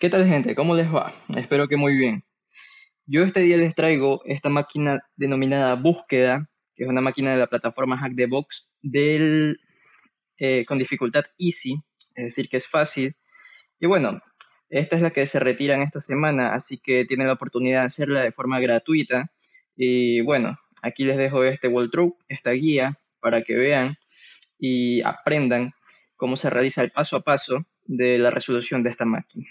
¿Qué tal, gente? ¿Cómo les va? Espero que muy bien. Yo este día les traigo esta máquina denominada Búsqueda, que es una máquina de la plataforma Hack the Box con dificultad Easy, es decir, que es fácil. Y bueno, esta es la que se retiran esta semana, así que tienen la oportunidad de hacerla de forma gratuita. Y bueno, aquí les dejo este walkthrough, esta guía, para que vean y aprendan cómo se realiza el paso a paso de la resolución de esta máquina.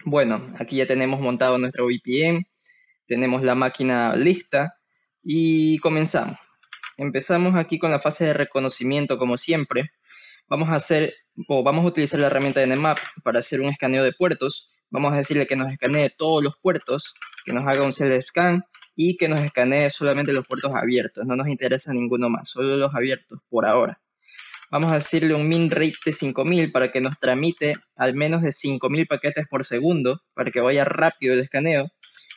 Bueno, aquí ya tenemos montado nuestro VPN, tenemos la máquina lista y comenzamos. Empezamos aquí con la fase de reconocimiento, como siempre. Vamos a utilizar la herramienta de Nmap para hacer un escaneo de puertos. Vamos a decirle que nos escanee todos los puertos, que nos haga un self scan y que nos escanee solamente los puertos abiertos. No nos interesa ninguno más, solo los abiertos por ahora. Vamos a decirle un min rate de 5000 para que nos tramite al menos de 5000 paquetes por segundo, para que vaya rápido el escaneo.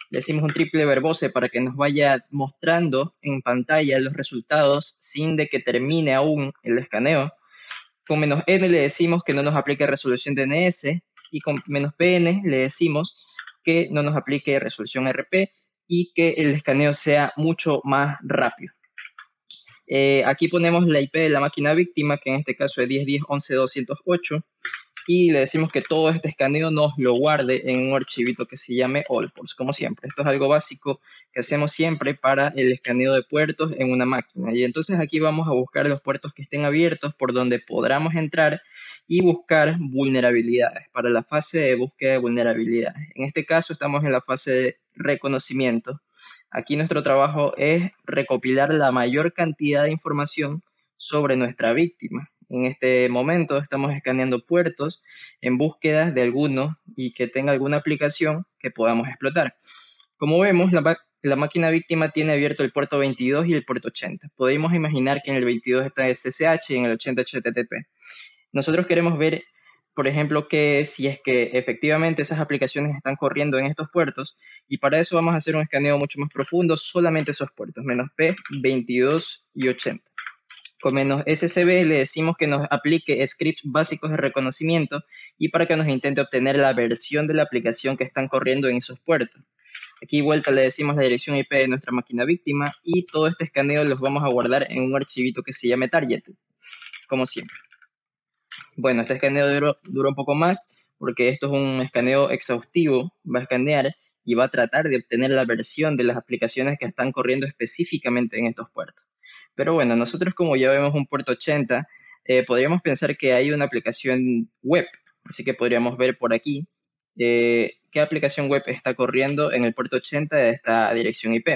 Le decimos un triple verbose para que nos vaya mostrando en pantalla los resultados sin de que termine aún el escaneo. Con "-n le decimos que no nos aplique resolución DNS y con "-pn le decimos que no nos aplique resolución RP y que el escaneo sea mucho más rápido. Aquí ponemos la IP de la máquina víctima, que en este caso es 10.10.11.208, y le decimos que todo este escaneo nos lo guarde en un archivito que se llame allports, como siempre. Esto es algo básico que hacemos siempre para el escaneo de puertos en una máquina. Y entonces aquí vamos a buscar los puertos que estén abiertos por donde podamos entrar y buscar vulnerabilidades para la fase de búsqueda de vulnerabilidades. En este caso estamos en la fase de reconocimiento. Aquí nuestro trabajo es recopilar la mayor cantidad de información sobre nuestra víctima. En este momento estamos escaneando puertos en búsqueda de alguno y que tenga alguna aplicación que podamos explotar. Como vemos, la máquina víctima tiene abierto el puerto 22 y el puerto 80. Podemos imaginar que en el 22 está SSH y en el 80 HTTP. Nosotros queremos ver, por ejemplo, que si es que efectivamente esas aplicaciones están corriendo en estos puertos, y para eso vamos a hacer un escaneo mucho más profundo, solamente esos puertos, "-p, 22 y 80. Con "-scb le decimos que nos aplique scripts básicos de reconocimiento y para que nos intente obtener la versión de la aplicación que están corriendo en esos puertos. Aquí vuelta le decimos la dirección IP de nuestra máquina víctima y todo este escaneo los vamos a guardar en un archivito que se llame target, como siempre. Bueno, este escaneo dura un poco más porque esto es un escaneo exhaustivo, va a escanear y va a tratar de obtener la versión de las aplicaciones que están corriendo específicamente en estos puertos. Pero bueno, nosotros como ya vemos un puerto 80, podríamos pensar que hay una aplicación web, así que podríamos ver por aquí qué aplicación web está corriendo en el puerto 80 de esta dirección IP.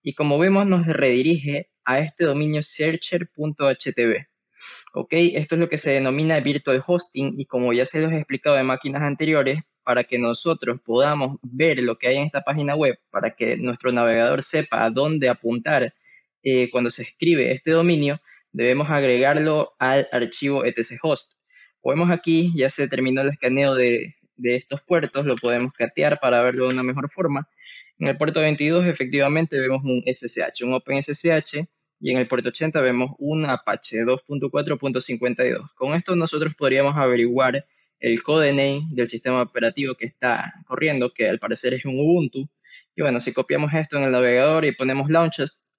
Y como vemos, nos redirige a este dominio searcher.htb. Ok, esto es lo que se denomina virtual hosting y como ya se los he explicado en máquinas anteriores, para que nosotros podamos ver lo que hay en esta página web, para que nuestro navegador sepa a dónde apuntar cuando se escribe este dominio, debemos agregarlo al archivo etchost. Podemos aquí, ya se terminó el escaneo de estos puertos, lo podemos catear para verlo de una mejor forma. En el puerto 22 efectivamente vemos un SSH, un OpenSSH, y en el puerto 80 vemos un Apache 2.4.52. Con esto nosotros podríamos averiguar el codename del sistema operativo que está corriendo, que al parecer es un Ubuntu. Y bueno, si copiamos esto en el navegador y ponemos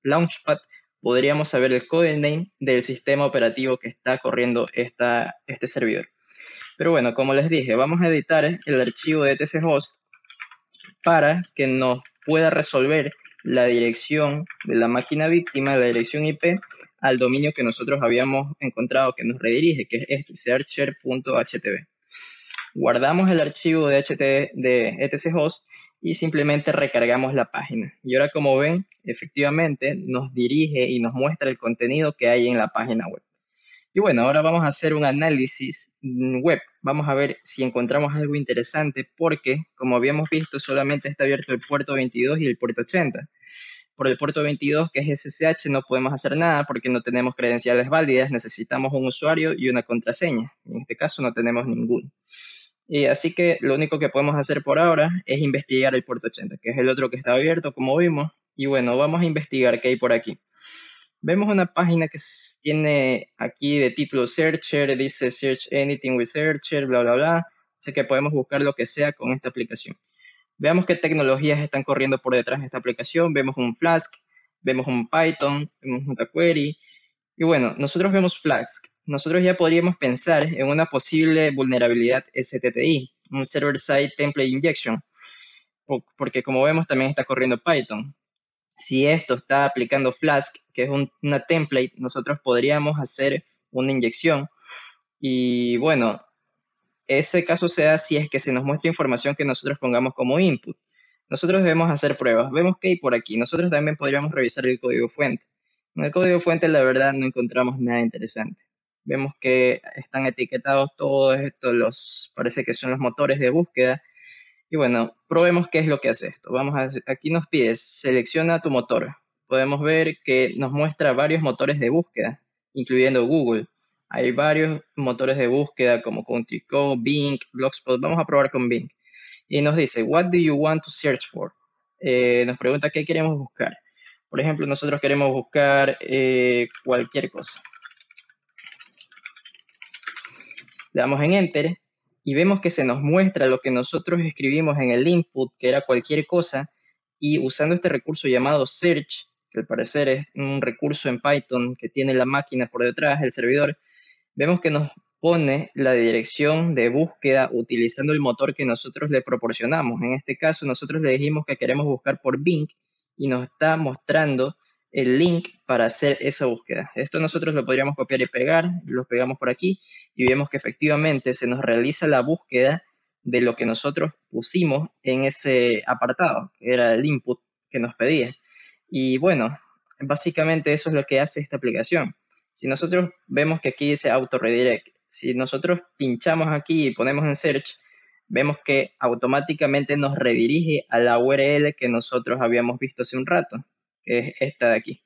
Launchpad, podríamos saber el codename del sistema operativo que está corriendo este servidor. Pero bueno, como les dije, vamos a editar el archivo de etchost para que nos pueda resolver la dirección de la máquina víctima, la dirección IP, al dominio que nosotros habíamos encontrado que nos redirige, que es este, searcher.htb. Guardamos el archivo de etchost y simplemente recargamos la página. Y ahora, como ven, efectivamente nos dirige y nos muestra el contenido que hay en la página web. Y bueno, ahora vamos a hacer un análisis web. Vamos a ver si encontramos algo interesante porque, como habíamos visto, solamente está abierto el puerto 22 y el puerto 80. Por el puerto 22, que es SSH, no podemos hacer nada porque no tenemos credenciales válidas. Necesitamos un usuario y una contraseña. En este caso no tenemos ninguno. Así que lo único que podemos hacer por ahora es investigar el puerto 80, que es el otro que está abierto, como vimos. Y bueno, vamos a investigar qué hay por aquí. Vemos una página que tiene aquí de título Searcher, dice Search Anything with Searcher, bla, bla, bla. Así que podemos buscar lo que sea con esta aplicación. Veamos qué tecnologías están corriendo por detrás de esta aplicación. Vemos un Flask, vemos un Python, vemos un jQuery. Y bueno, nosotros vemos Flask. Nosotros ya podríamos pensar en una posible vulnerabilidad STTI, un Server-Side Template Injection, porque como vemos también está corriendo Python. Si esto está aplicando Flask, que es una template, nosotros podríamos hacer una inyección. Y bueno, ese caso se da si es que se nos muestra información que nosotros pongamos como input. Nosotros debemos hacer pruebas. Vemos que hay por aquí. Nosotros también podríamos revisar el código fuente. En el código fuente, la verdad, no encontramos nada interesante. Vemos que están etiquetados todos estos, parece que son los motores de búsqueda. Y bueno, probemos qué es lo que hace esto. Aquí nos pide, selecciona tu motor. Podemos ver que nos muestra varios motores de búsqueda, incluyendo Google. Hay varios motores de búsqueda como CountryCo, Bing, Blogspot. Vamos a probar con Bing. Y nos dice, what do you want to search for? Nos pregunta qué queremos buscar. Por ejemplo, nosotros queremos buscar cualquier cosa. Le damos en Enter y vemos que se nos muestra lo que nosotros escribimos en el input, que era cualquier cosa, y usando este recurso llamado search, que al parecer es un recurso en Python que tiene la máquina por detrás, el servidor, vemos que nos pone la dirección de búsqueda utilizando el motor que nosotros le proporcionamos. En este caso, nosotros le dijimos que queremos buscar por Bing y nos está mostrando el link para hacer esa búsqueda. Esto nosotros lo podríamos copiar y pegar, lo pegamos por aquí y vemos que efectivamente se nos realiza la búsqueda de lo que nosotros pusimos en ese apartado, que era el input que nos pedía. Y bueno, básicamente eso es lo que hace esta aplicación. Si nosotros vemos que aquí dice Auto Redirect, si nosotros pinchamos aquí y ponemos en Search, vemos que automáticamente nos redirige a la URL que nosotros habíamos visto hace un rato, que es esta de aquí.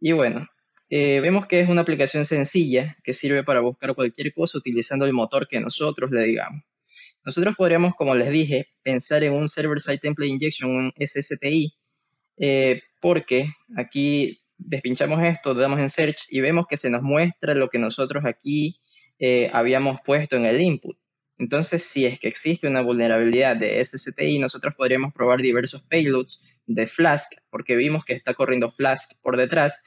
Y bueno, vemos que es una aplicación sencilla que sirve para buscar cualquier cosa utilizando el motor que nosotros le digamos. Nosotros podríamos, como les dije, pensar en un Server-Side Template Injection, un SSTI, porque aquí despinchamos esto, damos en Search y vemos que se nos muestra lo que nosotros aquí habíamos puesto en el input. Entonces, si es que existe una vulnerabilidad de SSTI, nosotros podríamos probar diversos payloads de Flask, porque vimos que está corriendo Flask por detrás.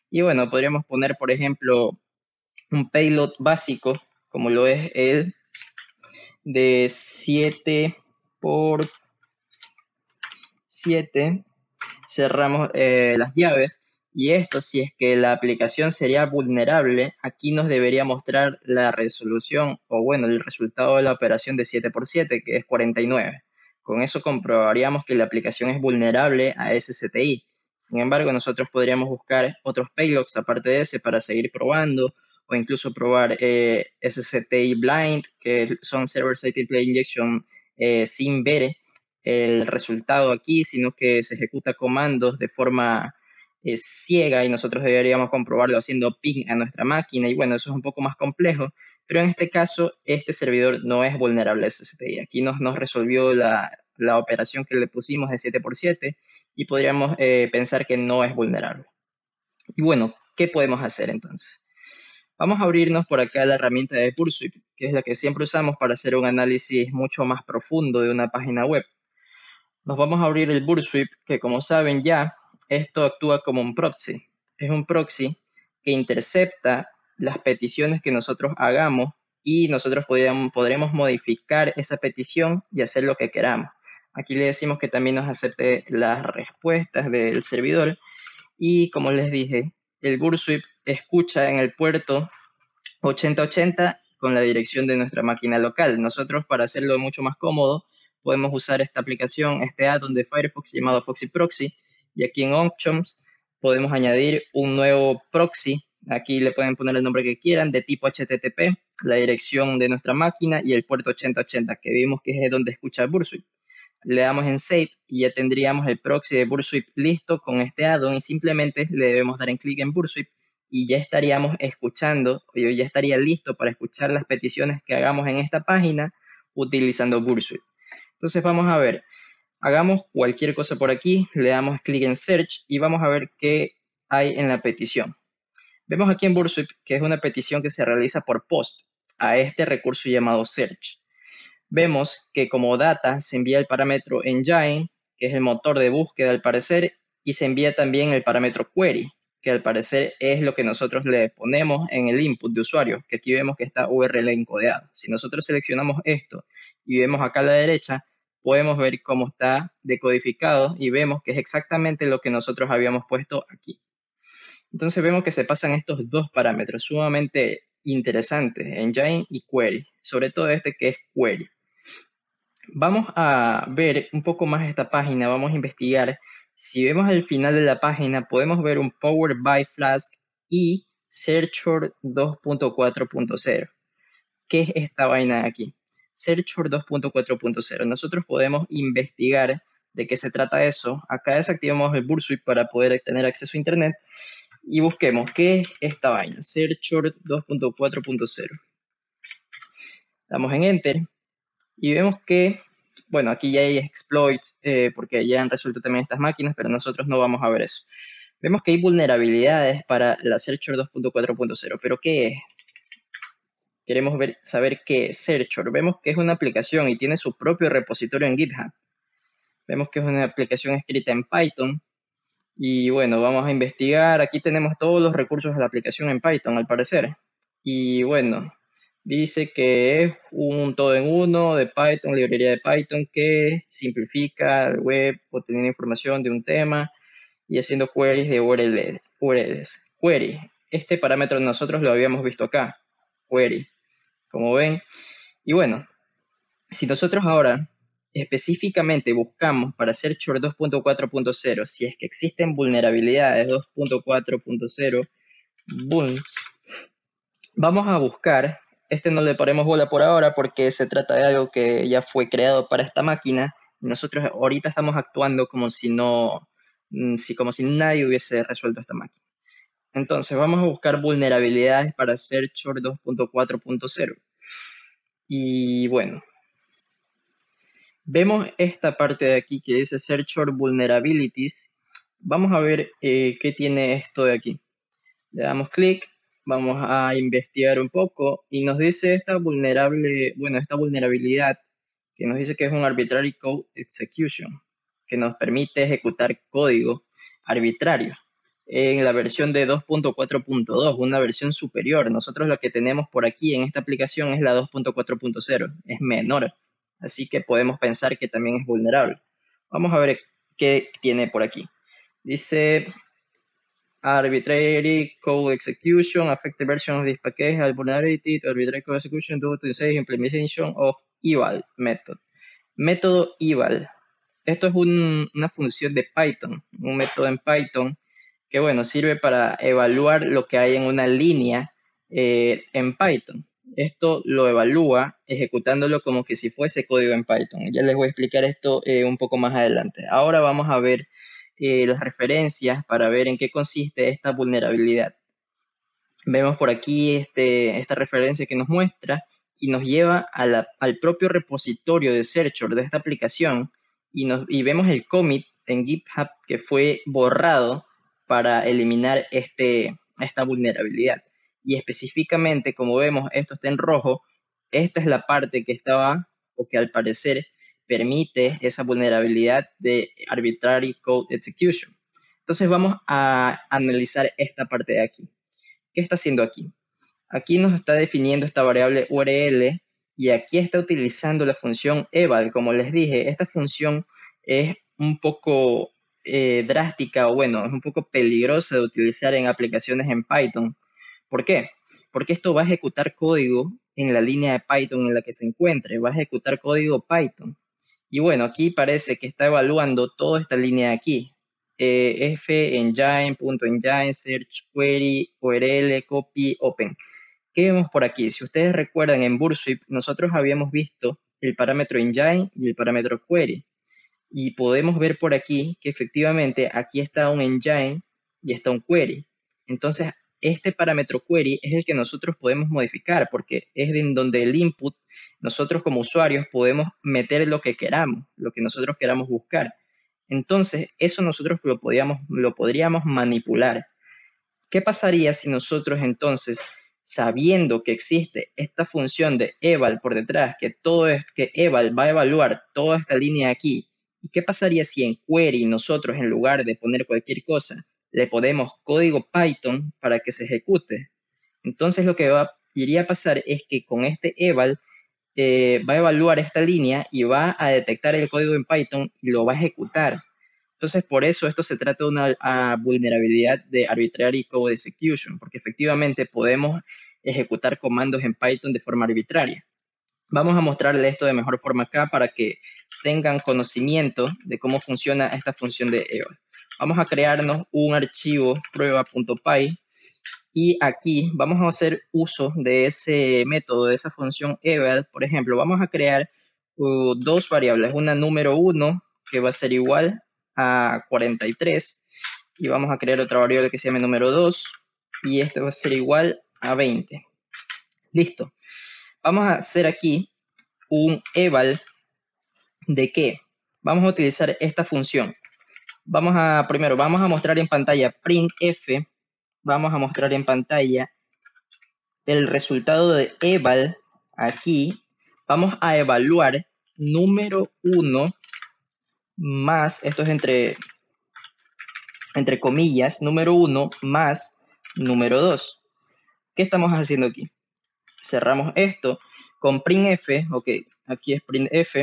Y bueno, podríamos poner, por ejemplo, un payload básico, como lo es el de 7 por 7. Cerramos las llaves. Y esto, si es que la aplicación sería vulnerable, aquí nos debería mostrar la resolución o bueno, el resultado de la operación de 7 por 7, que es 49. Con eso comprobaríamos que la aplicación es vulnerable a SSTI. Sin embargo, nosotros podríamos buscar otros payloads aparte de ese para seguir probando o incluso probar SSTI blind, que son Server-Side Template Injection sin ver el resultado aquí, sino que se ejecuta comandos de forma ciega y nosotros deberíamos comprobarlo haciendo ping a nuestra máquina y bueno, eso es un poco más complejo, pero en este caso este servidor no es vulnerable a SSTI. Aquí nos resolvió la operación que le pusimos de 7 por 7 y podríamos pensar que no es vulnerable. Y bueno, ¿qué podemos hacer entonces? Vamos a abrirnos por acá la herramienta de Pursuit, que es la que siempre usamos para hacer un análisis mucho más profundo de una página web. Nos vamos a abrir el Burp Suite, que como saben ya, esto actúa como un proxy. Es un proxy que intercepta las peticiones que nosotros hagamos y nosotros podremos modificar esa petición y hacer lo que queramos. Aquí le decimos que también nos acepte las respuestas del servidor y como les dije, el Burp Suite escucha en el puerto 8080 con la dirección de nuestra máquina local. Nosotros, para hacerlo mucho más cómodo, podemos usar esta aplicación, este add-on de Firefox llamado Foxy Proxy, y aquí en Options podemos añadir un nuevo proxy. Aquí le pueden poner el nombre que quieran, de tipo HTTP, la dirección de nuestra máquina y el puerto 8080, que vimos que es donde escucha Burp Suite. Le damos en Save y ya tendríamos el proxy de Burp Suite listo con este add-on y simplemente le debemos dar en clic en Burp Suite y ya estaríamos escuchando, yo ya estaría listo para escuchar las peticiones que hagamos en esta página utilizando Burp Suite. Entonces vamos a ver, hagamos cualquier cosa por aquí, le damos clic en Search y vamos a ver qué hay en la petición. Vemos aquí en Burp Suite que es una petición que se realiza por post a este recurso llamado Search. vemos que como data se envía el parámetro engine, que es el motor de búsqueda al parecer, y se envía también el parámetro query, que al parecer es lo que nosotros le ponemos en el input de usuario, que aquí vemos que está URL encodeado. Si nosotros seleccionamos esto y vemos acá a la derecha, podemos ver cómo está decodificado y vemos que es exactamente lo que nosotros habíamos puesto aquí. Entonces vemos que se pasan estos dos parámetros sumamente interesantes, engine y query, sobre todo este que es query. Vamos a ver un poco más esta página, vamos a investigar. Si vemos al final de la página, podemos ver un Powered by Flask y Searcher 2.4.0. ¿Qué es esta vaina de aquí? Searcher 2.4.0. Nosotros podemos investigar de qué se trata eso. Acá desactivamos el Burp para poder tener acceso a Internet y busquemos qué es esta vaina. Searcher 2.4.0. Damos en Enter. Y vemos que, bueno, aquí ya hay exploits porque ya han resuelto también estas máquinas, pero nosotros no vamos a ver eso. Vemos que hay vulnerabilidades para la Searcher 2.4.0, pero ¿qué es? Queremos saber qué es Searcher. Vemos que es una aplicación y tiene su propio repositorio en GitHub. Vemos que es una aplicación escrita en Python. Y bueno, vamos a investigar. Aquí tenemos todos los recursos de la aplicación en Python, al parecer. Y bueno, dice que es un todo en uno de Python, librería de Python que simplifica el web obteniendo información de un tema y haciendo queries de URLs. Query. Este parámetro nosotros lo habíamos visto acá. Query. Como ven. Y bueno, si nosotros ahora específicamente buscamos para Searcher 2.4.0, si es que existen vulnerabilidades 2.4.0, vulns, vamos a buscar, no le ponemos bola por ahora porque se trata de algo que ya fue creado para esta máquina. Nosotros ahorita estamos actuando como si nadie hubiese resuelto esta máquina. Entonces vamos a buscar vulnerabilidades para Searcher 2.4.0. Y bueno, vemos esta parte de aquí que dice Searcher Vulnerabilities. Vamos a ver qué tiene esto de aquí. Le damos clic, vamos a investigar un poco y nos dice esta vulnerabilidad que nos dice que es un Arbitrary Code Execution, que nos permite ejecutar código arbitrario en la versión de 2.4.2, una versión superior. Nosotros lo que tenemos por aquí en esta aplicación es la 2.4.0, es menor. Así que podemos pensar que también es vulnerable. Vamos a ver qué tiene por aquí. Dice Arbitrary Code Execution, affected version of this package, has vulnerability to arbitrary code execution due to the implementation of eval method. Método eval. Esto es una función de Python, un método en Python que, bueno, sirve para evaluar lo que hay en una línea en Python. Esto lo evalúa ejecutándolo como que si fuese código en Python. Ya les voy a explicar esto un poco más adelante. Ahora vamos a ver las referencias para ver en qué consiste esta vulnerabilidad. Vemos por aquí esta referencia que nos muestra y nos lleva al propio repositorio de Searcher de esta aplicación y vemos el commit en GitHub que fue borrado para eliminar esta vulnerabilidad. Y específicamente, como vemos, esto está en rojo. Esta es la parte que estaba, o que al parecer permite esa vulnerabilidad de Arbitrary Code Execution. Entonces vamos a analizar esta parte de aquí. ¿Qué está haciendo aquí? Aquí nos está definiendo esta variable URL y aquí está utilizando la función eval. Como les dije, esta función es un poco drástica o bueno, es un poco peligrosa de utilizar en aplicaciones en Python. ¿Por qué? Porque esto va a ejecutar código en la línea de Python en la que se encuentre, va a ejecutar código Python. Y bueno, aquí parece que está evaluando toda esta línea de aquí. Fengine.engine, search query, URL, copy, open. ¿Qué vemos por aquí? Si ustedes recuerdan, en Burp nosotros habíamos visto el parámetro engine y el parámetro query. Y podemos ver por aquí que efectivamente aquí está un engine y está un query. Entonces, este parámetro query es el que nosotros podemos modificar porque es en donde el input, nosotros como usuarios podemos meter lo que queramos, lo que nosotros queramos buscar. Entonces, eso nosotros lo podríamos manipular. ¿Qué pasaría si nosotros entonces sabiendo que existe esta función de eval por detrás, que todo es que eval va a evaluar toda esta línea aquí. ¿Y qué pasaría si en query nosotros, en lugar de poner cualquier cosa, le ponemos código Python para que se ejecute? Entonces lo que iría a pasar es que con este eval va a evaluar esta línea y va a detectar el código en Python y lo va a ejecutar. Entonces, por eso esto se trata de una vulnerabilidad de Arbitrary Code Execution, porque efectivamente podemos ejecutar comandos en Python de forma arbitraria. Vamos a mostrarle esto de mejor forma acá para que tengan conocimiento de cómo funciona esta función de eval. Vamos a crearnos un archivo prueba.py y aquí vamos a hacer uso de ese método, de esa función eval. Por ejemplo, vamos a crear dos variables, una número 1 que va a ser igual a 43 y vamos a crear otra variable que se llame número 2 y esto va a ser igual a 20. Listo. Vamos a hacer aquí un eval de qué. Vamos a utilizar esta función. Primero vamos a mostrar en pantalla printf. Vamos a mostrar en pantalla el resultado de eval. Aquí vamos a evaluar número 1 más, esto es entre comillas, número 1 más número 2. ¿Qué estamos haciendo aquí? Cerramos esto con printf. Ok, aquí es printf.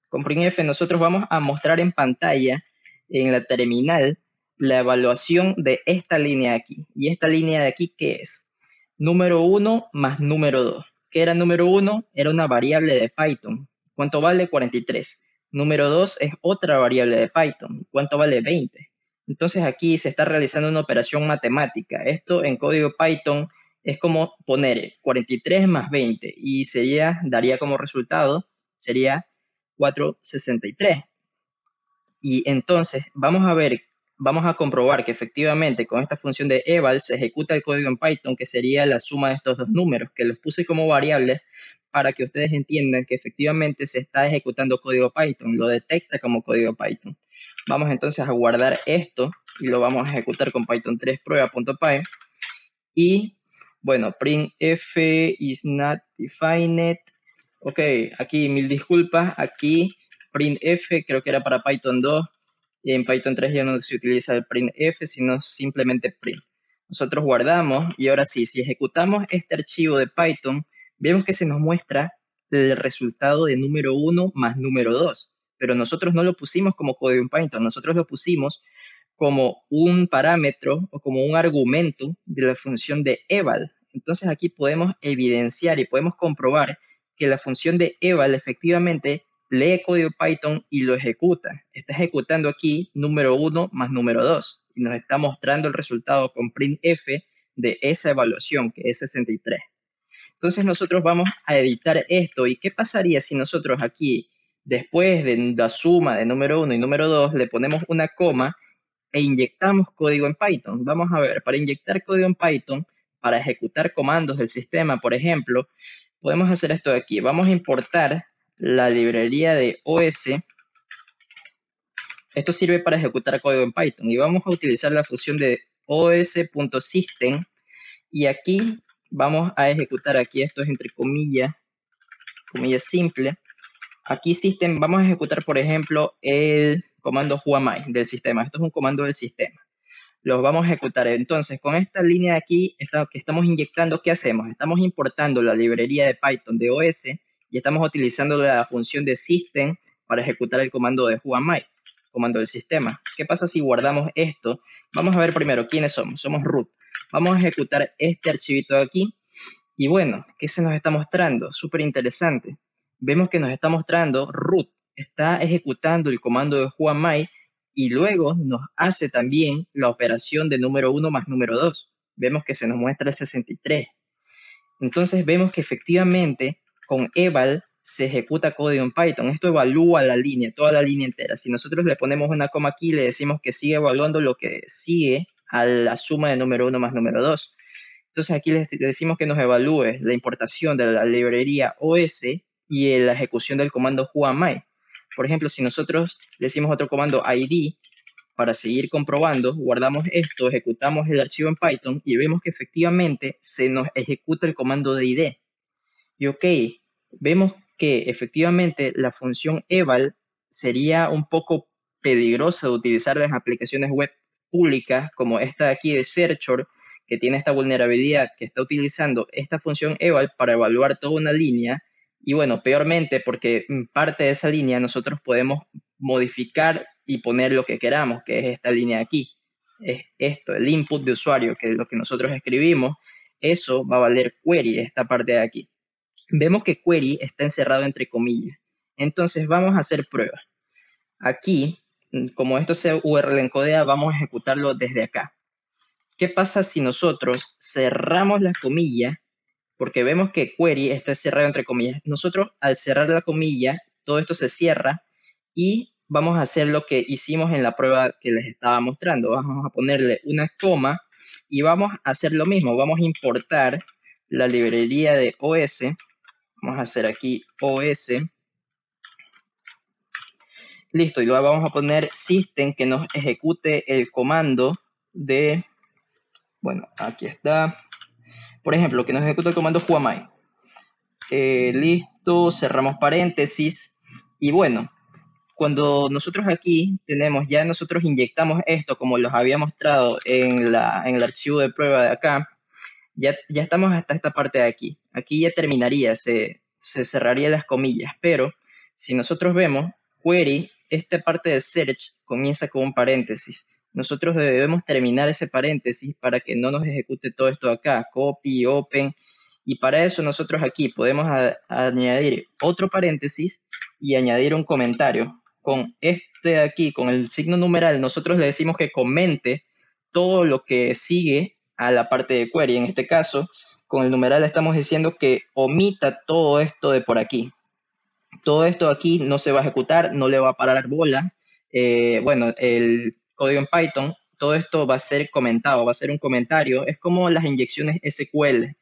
Con printf nosotros vamos a mostrar en pantalla, en la terminal, la evaluación de esta línea aquí. ¿Y esta línea de aquí qué es? Número 1 más número 2. ¿Qué era número 1? Era una variable de Python. ¿Cuánto vale? 43. Número 2 es otra variable de Python. ¿Cuánto vale? 20. Entonces aquí se está realizando una operación matemática. Esto en código Python es como poner 43 más 20 y daría como resultado, sería 463. Y entonces vamos a comprobar que efectivamente con esta función de eval se ejecuta el código en Python, que sería la suma de estos dos números, que los puse como variables para que ustedes entiendan que efectivamente se está ejecutando código Python, lo detecta como código Python. Vamos entonces a guardar esto y lo vamos a ejecutar con Python 3 prueba.py. Y bueno, printf is not defined. Ok, aquí mil disculpas. Aquí printf creo que era para Python 2. Y en Python 3 ya no se utiliza el printf, sino simplemente print. Nosotros guardamos y ahora sí, si ejecutamos este archivo de Python, vemos que se nos muestra el resultado de número 1 más número 2. Pero nosotros no lo pusimos como código en Python, nosotros lo pusimos como un parámetro o como un argumento de la función de eval. Entonces aquí podemos evidenciar y podemos comprobar que la función de eval efectivamente lee código Python y lo ejecuta. Está ejecutando aquí número 1 más número 2 y nos está mostrando el resultado con printf de esa evaluación, que es 63. Entonces nosotros vamos a editar esto. ¿Y qué pasaría si nosotros aquí, después de la suma de número 1 y número 2, le ponemos una coma e inyectamos código en Python? Vamos a ver, para inyectar código en Python, para ejecutar comandos del sistema, por ejemplo, podemos hacer esto de aquí. Vamos a importar la librería de OS. Esto sirve para ejecutar código en Python y vamos a utilizar la función de os.system y aquí vamos a ejecutar, aquí esto es entre comillas simple. Aquí system, vamos a ejecutar, por ejemplo, el comando whoami del sistema. Esto es un comando del sistema. Los vamos a ejecutar. Entonces, con esta línea de aquí que estamos inyectando, ¿qué hacemos? Estamos importando la librería de Python de OS y estamos utilizando la función de system para ejecutar el comando de whoami, comando del sistema. ¿Qué pasa si guardamos esto? Vamos a ver primero quiénes somos. Somos root. Vamos a ejecutar este archivito de aquí. Y bueno, ¿qué se nos está mostrando? Súper interesante. Vemos que nos está mostrando root. Está ejecutando el comando de whoami y luego nos hace también la operación de número 1 más número 2. Vemos que se nos muestra el 63. Entonces vemos que efectivamente con eval se ejecuta código en Python. Esto evalúa la línea, toda la línea entera. Si nosotros le ponemos una coma aquí, le decimos que sigue evaluando lo que sigue a la suma de número 1 más número 2. Entonces aquí le decimos que nos evalúe la importación de la librería OS y la ejecución del comando whoami. Por ejemplo, si nosotros decimos otro comando id para seguir comprobando, guardamos esto, ejecutamos el archivo en Python y vemos que efectivamente se nos ejecuta el comando de id. Y ok, vemos que efectivamente la función eval sería un poco peligrosa de utilizar en las aplicaciones web públicas como esta de aquí de Searcher, que tiene esta vulnerabilidad, que está utilizando esta función eval para evaluar toda una línea. Y bueno, peormente, porque en parte de esa línea nosotros podemos modificar y poner lo que queramos, que es esta línea de aquí. Es esto, el input de usuario, que es lo que nosotros escribimos. Eso va a valer query, esta parte de aquí. Vemos que query está encerrado entre comillas. Entonces vamos a hacer pruebas. Aquí, como esto se URL encodea, vamos a ejecutarlo desde acá. ¿Qué pasa si nosotros cerramos la comilla? Porque vemos que query está cerrado entre comillas. Nosotros al cerrar la comilla, todo esto se cierra y vamos a hacer lo que hicimos en la prueba que les estaba mostrando. Vamos a ponerle una coma y vamos a hacer lo mismo. Vamos a importar la librería de OS. Vamos a hacer aquí OS. Listo, y luego vamos a poner system que nos ejecute el comando de... Bueno, aquí está. Por ejemplo, que nos ejecute el comando whoami. Listo, cerramos paréntesis. Y bueno, cuando nosotros aquí tenemos, ya nosotros inyectamos esto como los había mostrado en el archivo de prueba de acá, ya estamos hasta esta parte de aquí. Aquí ya terminaría, se cerraría las comillas, pero si nosotros vemos, query, esta parte de search comienza con un paréntesis. Nosotros debemos terminar ese paréntesis para que no nos ejecute todo esto de acá, copy, open, y para eso nosotros aquí podemos añadir otro paréntesis y añadir un comentario. Con este de aquí, con el signo numeral, nosotros le decimos que comente todo lo que sigue a la parte de query. En este caso, con el numeral estamos diciendo que omita todo esto de por aquí. Todo esto aquí no se va a ejecutar, no le va a parar bola. Bueno, el código en Python, todo esto va a ser comentado, va a ser un comentario. Es como las inyecciones SQL,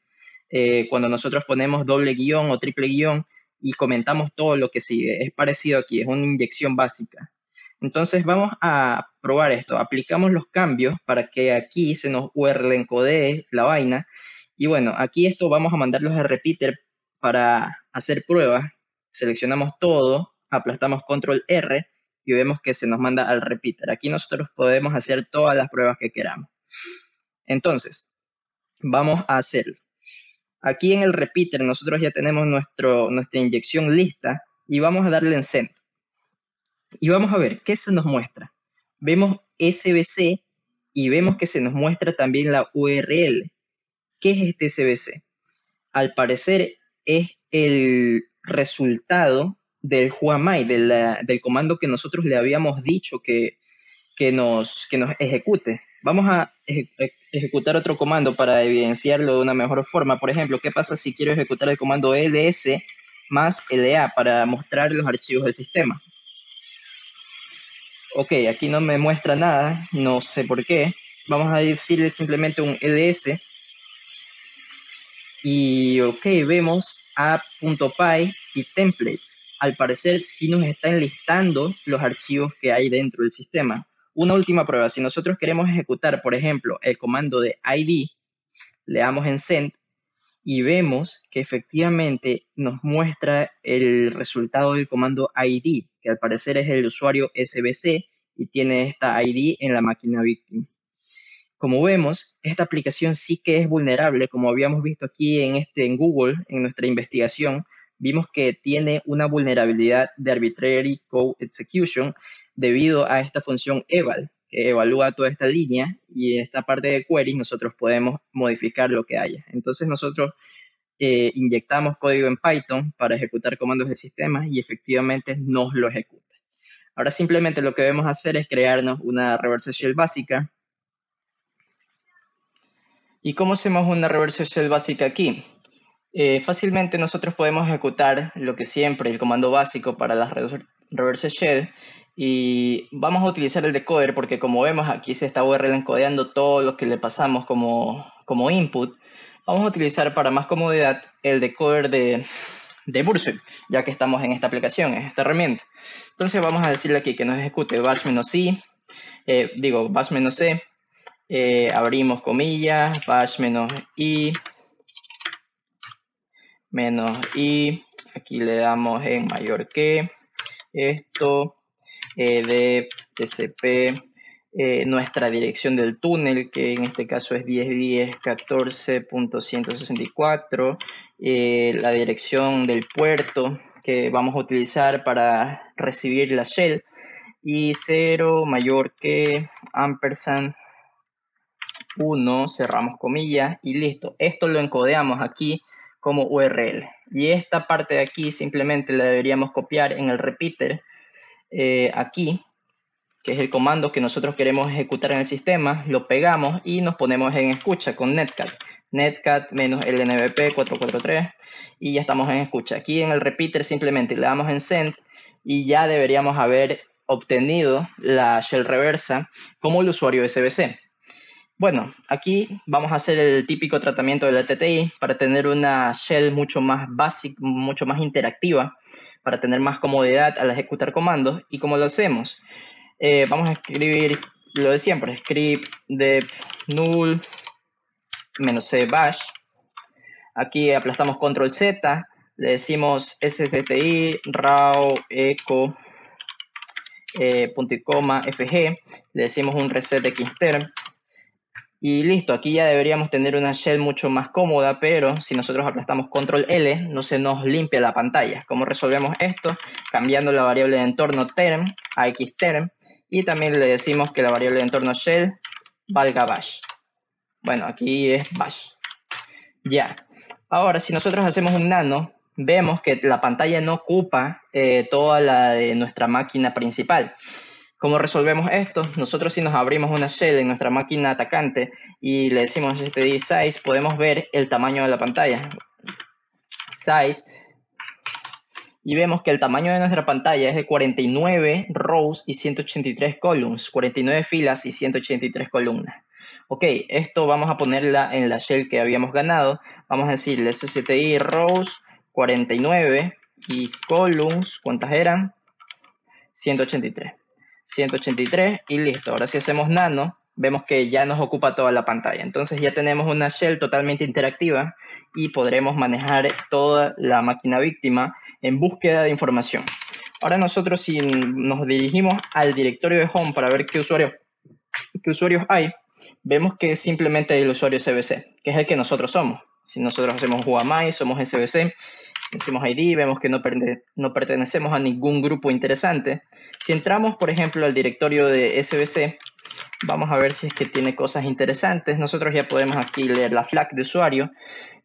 cuando nosotros ponemos doble guión o triple guión y comentamos todo lo que sigue. Es parecido aquí, es una inyección básica. Entonces vamos a probar esto. Aplicamos los cambios para que aquí se nos URL encodee la vaina. Y bueno, aquí esto vamos a mandarlos a repeater para hacer pruebas. Seleccionamos todo, aplastamos control R y vemos que se nos manda al repeater. Aquí nosotros podemos hacer todas las pruebas que queramos. Entonces, vamos a hacerlo. Aquí en el repeater nosotros ya tenemos nuestra inyección lista y vamos a darle en send. Y vamos a ver qué se nos muestra. Vemos SBC y vemos que se nos muestra también la URL. ¿Qué es este SBC? Al parecer es el resultado del whoami, del comando que nosotros le habíamos dicho que nos ejecute. Vamos a ejecutar otro comando para evidenciarlo de una mejor forma. Por ejemplo, ¿qué pasa si quiero ejecutar el comando ls más la para mostrar los archivos del sistema? Ok, aquí no me muestra nada, no sé por qué. Vamos a decirle simplemente un ls. Y ok, vemos app.py y templates. Al parecer sí nos está enlistando los archivos que hay dentro del sistema. Una última prueba, si nosotros queremos ejecutar, por ejemplo, el comando de id, le damos en send y vemos que efectivamente nos muestra el resultado del comando id, que al parecer es el usuario SBC y tiene esta id en la máquina víctima. Como vemos, esta aplicación sí que es vulnerable, como habíamos visto aquí en Google, en nuestra investigación, vimos que tiene una vulnerabilidad de Arbitrary Code Execution debido a esta función eval, que evalúa toda esta línea y en esta parte de query nosotros podemos modificar lo que haya. Entonces nosotros inyectamos código en Python para ejecutar comandos de sistema y efectivamente nos lo ejecuta. Ahora simplemente lo que debemos hacer es crearnos una reverse shell básica. ¿Y cómo hacemos una reverse shell básica aquí? Fácilmente nosotros podemos ejecutar lo que siempre, el comando básico para las reverse shell, y vamos a utilizar el decoder porque como vemos aquí se está URL encodeando todo lo que le pasamos como input. Vamos a utilizar para más comodidad el decoder de Bursel, ya que estamos en esta aplicación, en esta herramienta. Entonces vamos a decirle aquí que nos ejecute bash-i bash menos c, abrimos comillas, bash menos i, aquí le damos en mayor que esto, de tcp, nuestra dirección del túnel, que en este caso es 10.10.14.164, la dirección del puerto que vamos a utilizar para recibir la shell, y 0 mayor que ampersand 1, cerramos comillas y listo. Esto lo encodeamos aquí como URL, y esta parte de aquí simplemente la deberíamos copiar en el repeater aquí, que es el comando que nosotros queremos ejecutar en el sistema. Lo pegamos y nos ponemos en escucha con netcat -lnvp 443, y ya estamos en escucha. Aquí en el repeater simplemente le damos en send y ya deberíamos haber obtenido la shell reversa como el usuario SBC. Bueno, aquí vamos a hacer el típico tratamiento de la TTI para tener una shell mucho más básica, mucho más interactiva, para tener más comodidad al ejecutar comandos. ¿Y cómo lo hacemos? Vamos a escribir lo de siempre, script dev null -c bash. Aquí aplastamos control Z, le decimos stti raw echo punto y coma fg, le decimos un reset xterm. Y listo, aquí ya deberíamos tener una shell mucho más cómoda, pero si nosotros aplastamos control L no se nos limpia la pantalla. ¿Cómo resolvemos esto? Cambiando la variable de entorno term a xterm, y también le decimos que la variable de entorno shell valga bash. Bueno, aquí es bash. Ya. Ahora, si nosotros hacemos un nano, vemos que la pantalla no ocupa toda la de nuestra máquina principal. ¿Cómo resolvemos esto? Nosotros, si nos abrimos una shell en nuestra máquina atacante y le decimos std size, podemos ver el tamaño de la pantalla. Size. Y vemos que el tamaño de nuestra pantalla es de 49 rows y 183 columns. 49 filas y 183 columnas. Ok, esto vamos a ponerla en la shell que habíamos ganado. Vamos a decirle ssti rows 49 y columns, ¿cuántas eran? 183. 183 y listo. Ahora si hacemos nano, vemos que ya nos ocupa toda la pantalla. Entonces ya tenemos una shell totalmente interactiva y podremos manejar toda la máquina víctima en búsqueda de información. Ahora nosotros, si nos dirigimos al directorio de home para ver qué usuarios hay, vemos que simplemente hay el usuario SBC, que es el que nosotros somos. Si nosotros hacemos whoami, somos SBC, decimos ID, vemos que no pertenecemos a ningún grupo interesante. Si entramos, por ejemplo, al directorio de SBC, vamos a ver si es que tiene cosas interesantes. Nosotros ya podemos aquí leer la flag de usuario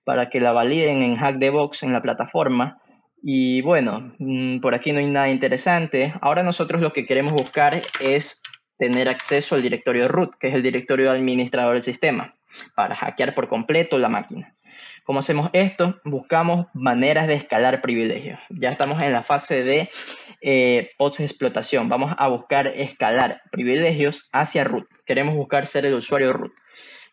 para que la validen en Hackthebox en la plataforma. Y bueno, por aquí no hay nada interesante. Ahora nosotros lo que queremos buscar es tener acceso al directorio root, que es el directorio administrador del sistema, para hackear por completo la máquina. ¿Cómo hacemos esto? Buscamos maneras de escalar privilegios. Ya estamos en la fase de post explotación. Vamos a buscar escalar privilegios hacia root. Queremos buscar ser el usuario root.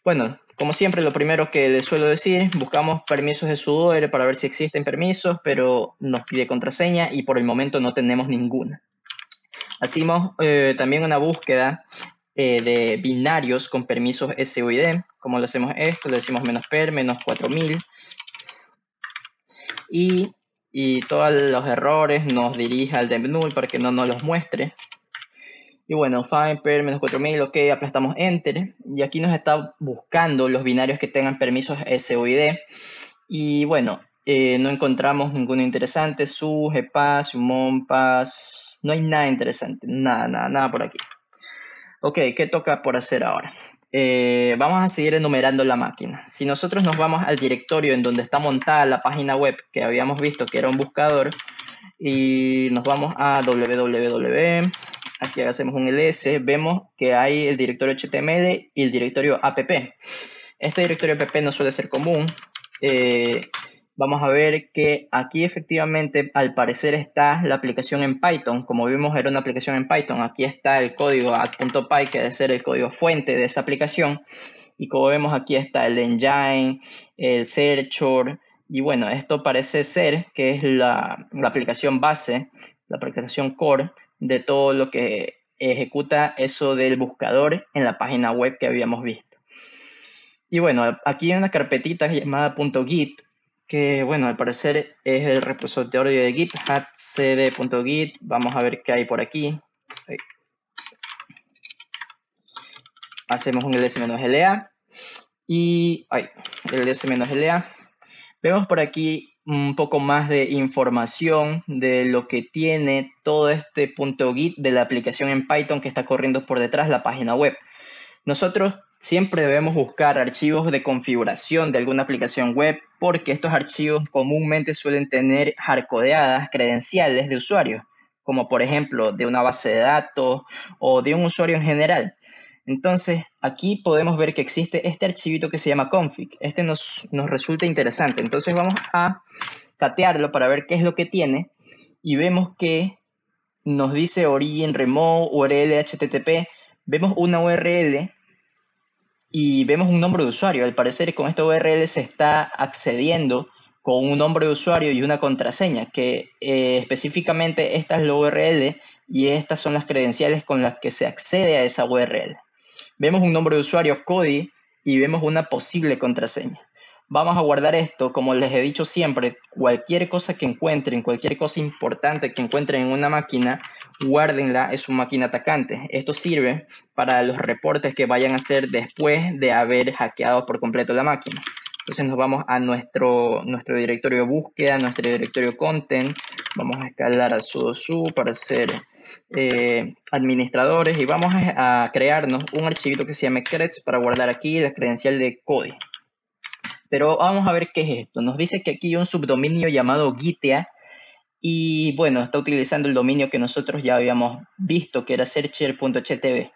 Bueno, como siempre, lo primero que les suelo decir, buscamos permisos de sudoer para ver si existen permisos, pero nos pide contraseña y por el momento no tenemos ninguna. Hacemos también una búsqueda de binarios con permisos SUID. ¿Cómo lo hacemos esto? Le decimos -per, -4000. Y todos los errores nos dirige al dev null para que no nos los muestre. Y bueno, find per -4000, ok, aplastamos enter. Y aquí nos está buscando los binarios que tengan permisos SUID. Y bueno, no encontramos ninguno interesante. Su, gpass, monpass, no hay nada interesante. Nada por aquí. Ok, ¿qué toca por hacer ahora? Vamos a seguir enumerando la máquina. Si nosotros nos vamos al directorio en donde está montada la página web que habíamos visto que era un buscador, y nos vamos a www, aquí hacemos un ls, vemos que hay el directorio html y el directorio app. Este directorio app no suele ser común. Vamos a ver que aquí efectivamente al parecer está la aplicación en Python. Como vimos, era una aplicación en Python. Aquí está el código add.py, que debe ser el código fuente de esa aplicación. Y como vemos, aquí está el engine, el searcher. Y bueno, esto parece ser que es la aplicación base, la aplicación core de todo lo que ejecuta eso del buscador en la página web que habíamos visto. Y bueno, aquí hay una carpetita llamada .git, que bueno, al parecer es el repositorio de GitHub, cd.git. Vamos a ver qué hay por aquí. Hacemos un ls-la y el ls-la. Vemos por aquí un poco más de información de lo que tiene todo este .git de la aplicación en Python que está corriendo por detrás de la página web. Nosotros siempre debemos buscar archivos de configuración de alguna aplicación web porque estos archivos comúnmente suelen tener hardcodeadas credenciales de usuario, como por ejemplo de una base de datos o de un usuario en general. Entonces, aquí podemos ver que existe este archivito que se llama config. Este nos resulta interesante. Entonces vamos a catearlo para ver qué es lo que tiene. Y vemos que nos dice origin, remote, URL, HTTP. Vemos una URL y vemos un nombre de usuario. Al parecer con esta URL se está accediendo con un nombre de usuario y una contraseña, que específicamente esta es la URL y estas son las credenciales con las que se accede a esa URL. Vemos un nombre de usuario, Cody, y vemos una posible contraseña. Vamos a guardar esto, como les he dicho siempre, cualquier cosa que encuentren, cualquier cosa importante que encuentren en una máquina, guárdenla en su máquina atacante. Esto sirve para los reportes que vayan a hacer después de haber hackeado por completo la máquina. Entonces nos vamos a nuestro directorio de búsqueda, nuestro directorio content. Vamos a escalar al sudo su para hacer administradores y vamos a crearnos un archivito que se llame creds para guardar aquí la credencial de Cody. Pero vamos a ver qué es esto. Nos dice que aquí hay un subdominio llamado Gitea y bueno, está utilizando el dominio que nosotros ya habíamos visto, que era searcher.htv.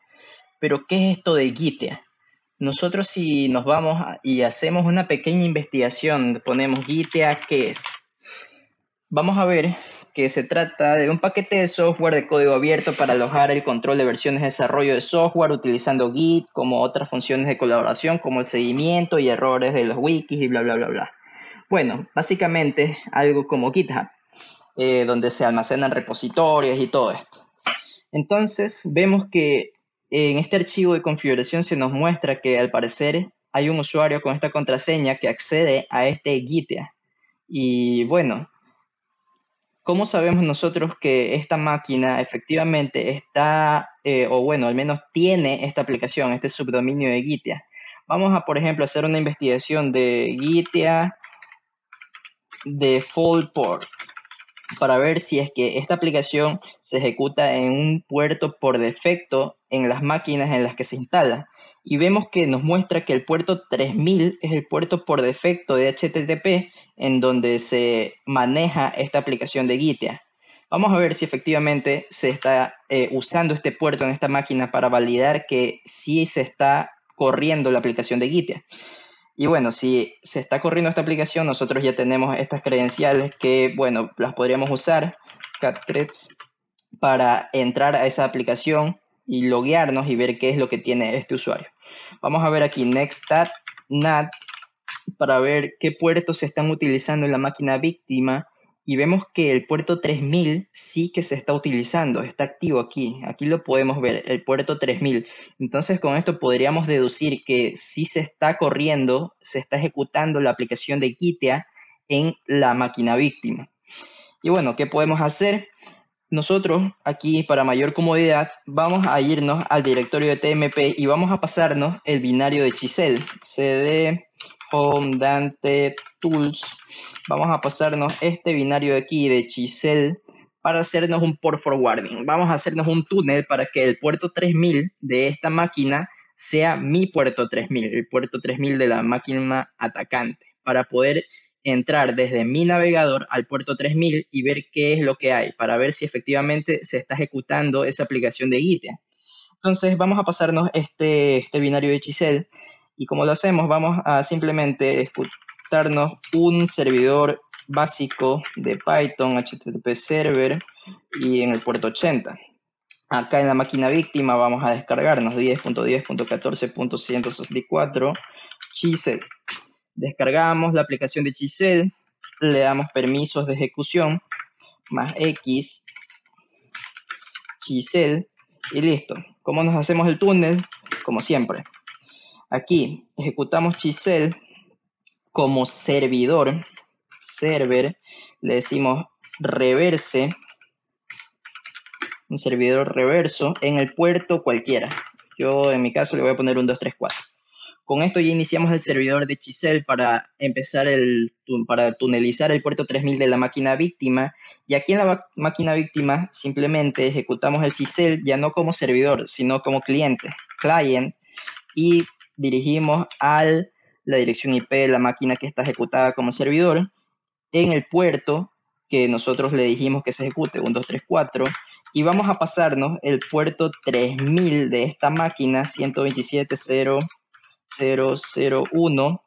Pero ¿qué es esto de Gitea? Nosotros si nos vamos y hacemos una pequeña investigación, ponemos Gitea, ¿qué es? Vamos a ver que se trata de un paquete de software de código abierto para alojar el control de versiones de desarrollo de software utilizando Git como otras funciones de colaboración como el seguimiento y errores de los wikis y bla bla bla bla. Bueno, básicamente algo como GitHub, donde se almacenan repositorios y todo esto. Entonces vemos que en este archivo de configuración se nos muestra que al parecer hay un usuario con esta contraseña que accede a este Gitea. Y bueno, ¿cómo sabemos nosotros que esta máquina efectivamente está, o bueno, al menos tiene esta aplicación, este subdominio de Gitea? Vamos a, por ejemplo, hacer una investigación de Gitea default port para ver si es que esta aplicación se ejecuta en un puerto por defecto en las máquinas en las que se instala. Y vemos que nos muestra que el puerto 3000 es el puerto por defecto de HTTP en donde se maneja esta aplicación de Gitea. Vamos a ver si efectivamente se está usando este puerto en esta máquina para validar que sí se está corriendo la aplicación de Gitea. Y bueno, si se está corriendo esta aplicación, nosotros ya tenemos estas credenciales que, bueno, las podríamos usar, catcreds, para entrar a esa aplicación y loguearnos y ver qué es lo que tiene este usuario. Vamos a ver aquí next.nat para ver qué puertos se están utilizando en la máquina víctima y vemos que el puerto 3000 sí que se está utilizando, está activo aquí lo podemos ver, el puerto 3000. Entonces con esto podríamos deducir que sí se está corriendo, se está ejecutando la aplicación de Gitea en la máquina víctima. Y bueno, ¿qué podemos hacer? Nosotros aquí, para mayor comodidad, vamos a irnos al directorio de TMP y vamos a pasarnos el binario de Chisel, cd home dante tools. Vamos a pasarnos este binario de aquí de Chisel para hacernos un port forwarding. Vamos a hacernos un túnel para que el puerto 3000 de esta máquina sea mi puerto 3000, el puerto 3000 de la máquina atacante, para poder entrar desde mi navegador al puerto 3000 y ver qué es lo que hay, para ver si efectivamente se está ejecutando esa aplicación de Gitea. Entonces vamos a pasarnos este binario de Chisel y como lo hacemos vamos a simplemente ejecutarnos un servidor básico de Python, HTTP server y en el puerto 80. Acá en la máquina víctima vamos a descargarnos 10.10.14.164 Chisel. Descargamos la aplicación de Chisel, le damos permisos de ejecución, más X, Chisel, Y listo. ¿Cómo nos hacemos el túnel? Como siempre. Aquí ejecutamos Chisel como servidor. Server. Le decimos reverse. Un servidor reverso en el puerto cualquiera. Yo en mi caso le voy a poner un 234. Con esto ya iniciamos el servidor de Chisel para empezar para tunelizar el puerto 3000 de la máquina víctima. Y aquí en la máquina víctima simplemente ejecutamos el Chisel ya no como servidor, sino como cliente, client, y dirigimos a la dirección IP de la máquina que está ejecutada como servidor en el puerto que nosotros le dijimos que se ejecute, un 234, y vamos a pasarnos el puerto 3000 de esta máquina 127.0.0.0.1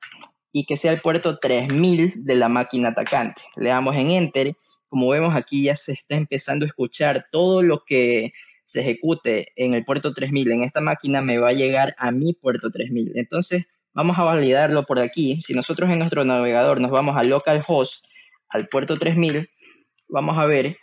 y que sea el puerto 3000 de la máquina atacante. Le damos en Enter. Como vemos aquí ya se está empezando a escuchar todo lo que se ejecute en el puerto 3000 en esta máquina me va a llegar a mi puerto 3000. Entonces vamos a validarlo por aquí. Si nosotros en nuestro navegador nos vamos a localhost, al puerto 3000, vamos a ver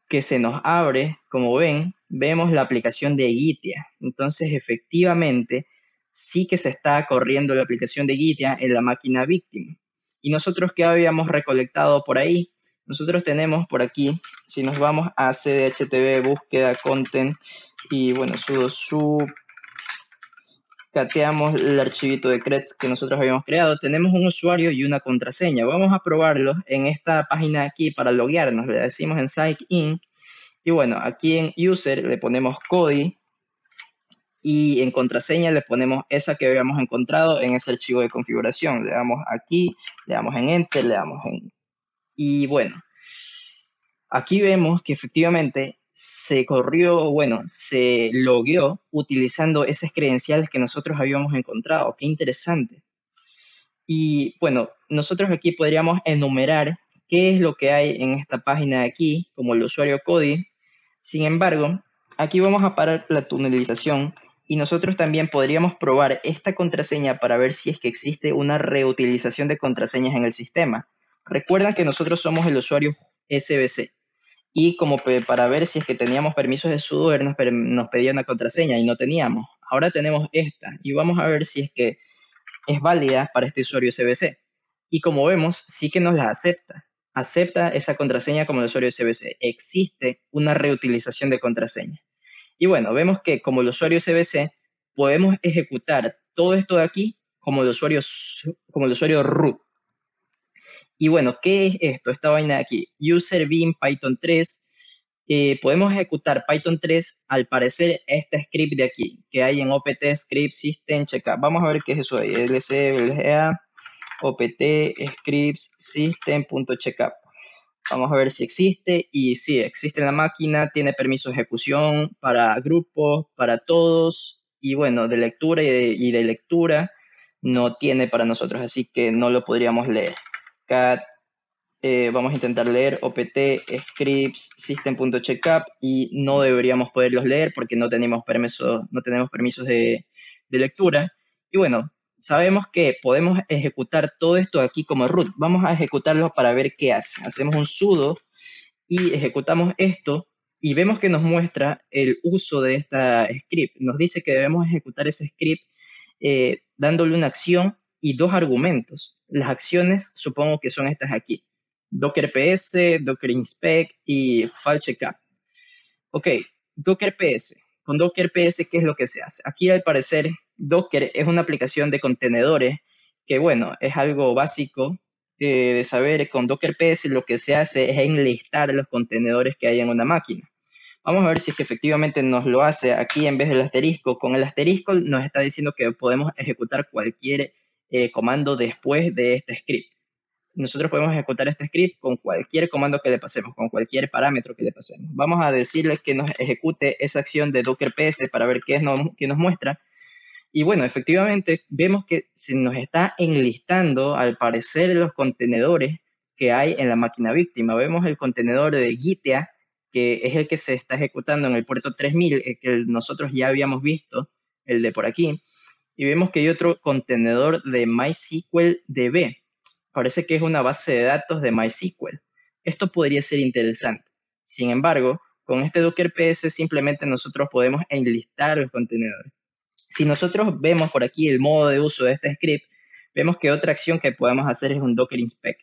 que se nos abre, como ven, vemos la aplicación de Gitea. Entonces, efectivamente, sí que se está corriendo la aplicación de Gitea en la máquina víctima. Y nosotros, ¿qué habíamos recolectado por ahí? Nosotros tenemos por aquí, si nos vamos a cdhtv, búsqueda, content, y bueno, sudo cateamos el archivito de creds que nosotros habíamos creado, tenemos un usuario y una contraseña. Vamos a probarlo en esta página aquí para loguearnos. Le decimos en sign in y bueno, aquí en user le ponemos Cody y en contraseña le ponemos esa que habíamos encontrado en ese archivo de configuración. Le damos aquí, le damos en enter, le damos en... Y bueno, aquí vemos que efectivamente se corrió, bueno, se logueó utilizando esas credenciales que nosotros habíamos encontrado. Qué interesante. Y bueno, nosotros aquí podríamos enumerar qué es lo que hay en esta página de aquí, como el usuario Cody. Sin embargo, aquí vamos a parar la tunelización y nosotros también podríamos probar esta contraseña para ver si es que existe una reutilización de contraseñas en el sistema. Recuerda que nosotros somos el usuario SBC. Y como para ver si es que teníamos permisos de sudo, nos pedía una contraseña y no teníamos. Ahora tenemos esta y vamos a ver si es que es válida para este usuario SBC. Y como vemos, sí que nos la acepta. Acepta esa contraseña como el usuario SBC. Existe una reutilización de contraseña. Y bueno, vemos que como el usuario SBC podemos ejecutar todo esto de aquí como el usuario root. Y bueno, ¿qué es esto? Esta vaina de aquí. User bin Python 3. Podemos ejecutar Python 3, al parecer, este script de aquí, que hay en opt script system checkup. Vamos a ver qué es eso ahí. lclga opt scripts system.checkup. Vamos a ver si existe. Y sí, existe en la máquina. Tiene permiso de ejecución para grupos, para todos. Y bueno, de lectura y de lectura no tiene para nosotros, así que no lo podríamos leer. Cat, vamos a intentar leer opt scripts system.checkup y no deberíamos poderlos leer porque no tenemos permisos de lectura. Y bueno, sabemos que podemos ejecutar todo esto aquí como root. Vamos a ejecutarlo para ver qué hace. Hacemos un sudo y ejecutamos esto y vemos que nos muestra el uso de esta script. Nos dice que debemos ejecutar ese script dándole una acción y dos argumentos. Las acciones supongo que son estas aquí. Docker PS, Docker Inspect y File Checkup. Ok, Docker PS. Con Docker PS, ¿qué es lo que se hace? Aquí al parecer Docker es una aplicación de contenedores que bueno, es algo básico de saber. Con Docker PS lo que se hace es enlistar los contenedores que hay en una máquina. Vamos a ver si es que efectivamente nos lo hace aquí en vez del asterisco. Con el asterisco nos está diciendo que podemos ejecutar cualquier comando después de este script. Nosotros podemos ejecutar este script con cualquier comando que le pasemos, con cualquier parámetro que le pasemos. Vamos a decirle que nos ejecute esa acción de Docker PS para ver qué nos muestra. Y bueno, efectivamente vemos que se nos está enlistando al parecer los contenedores que hay en la máquina víctima. Vemos el contenedor de Gitea, que es el que se está ejecutando en el puerto 3000, el que nosotros ya habíamos visto, el de por aquí. Y vemos que hay otro contenedor de MySQL DB. Parece que es una base de datos de MySQL. Esto podría ser interesante. Sin embargo, con este Docker PS simplemente nosotros podemos enlistar los contenedores. Si nosotros vemos por aquí el modo de uso de este script, vemos que otra acción que podemos hacer es un Docker inspect.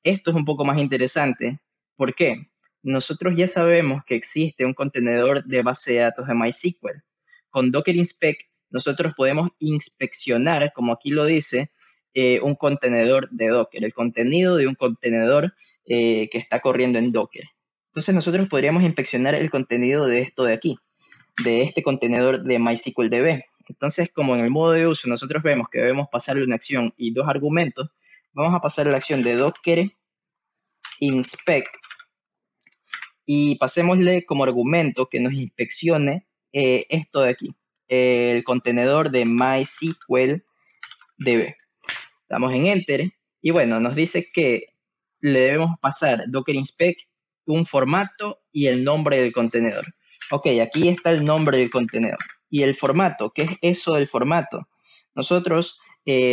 Esto es un poco más interesante. ¿Por qué? Nosotros ya sabemos que existe un contenedor de base de datos de MySQL. Con Docker inspect nosotros podemos inspeccionar, como aquí lo dice, un contenedor de Docker, el contenido de un contenedor que está corriendo en Docker. Entonces nosotros podríamos inspeccionar el contenido de esto de aquí, de este contenedor de MySQL DB. Entonces, como en el modo de uso nosotros vemos que debemos pasarle una acción y dos argumentos, vamos a pasar la acción de Docker inspect y pasémosle como argumento que nos inspeccione esto de aquí, el contenedor de MySQL DB. Damos en Enter y bueno, nos dice que le debemos pasar Docker inspect, un formato y el nombre del contenedor. Ok, aquí está el nombre del contenedor. ¿Y el formato? ¿Qué es eso del formato? Nosotros,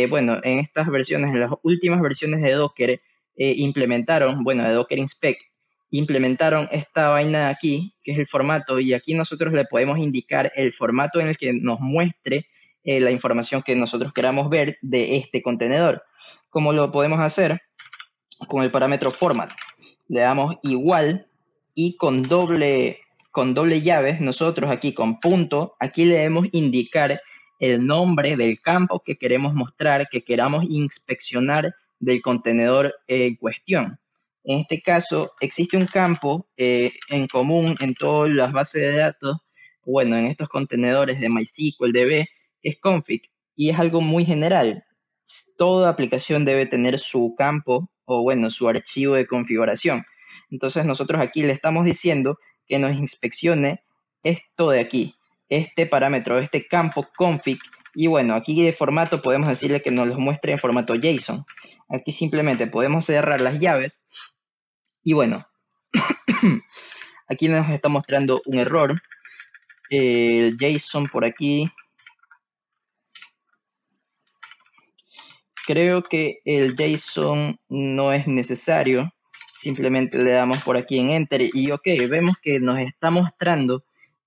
bueno, en estas versiones, en las últimas versiones de Docker, implementaron, bueno, de Docker inspect, implementaron esta vaina aquí, que es el formato, y aquí nosotros le podemos indicar el formato en el que nos muestre la información que nosotros queramos ver de este contenedor. ¿Cómo lo podemos hacer? Con el parámetro format. Le damos igual y con doble llave, nosotros aquí con punto, aquí le debemos indicar el nombre del campo que queremos mostrar, que queramos inspeccionar del contenedor en cuestión. En este caso, existe un campo en común en todas las bases de datos, bueno, en estos contenedores de MySQL DB, que es config, y es algo muy general. Toda aplicación debe tener su campo o, bueno, su archivo de configuración. Entonces, nosotros aquí le estamos diciendo que nos inspeccione esto de aquí, este parámetro, este campo config, y bueno, aquí de formato podemos decirle que nos los muestre en formato JSON. Aquí simplemente podemos cerrar las llaves y bueno, aquí nos está mostrando un error. El JSON por aquí, creo que el JSON no es necesario, simplemente le damos por aquí en Enter y ok, vemos que nos está mostrando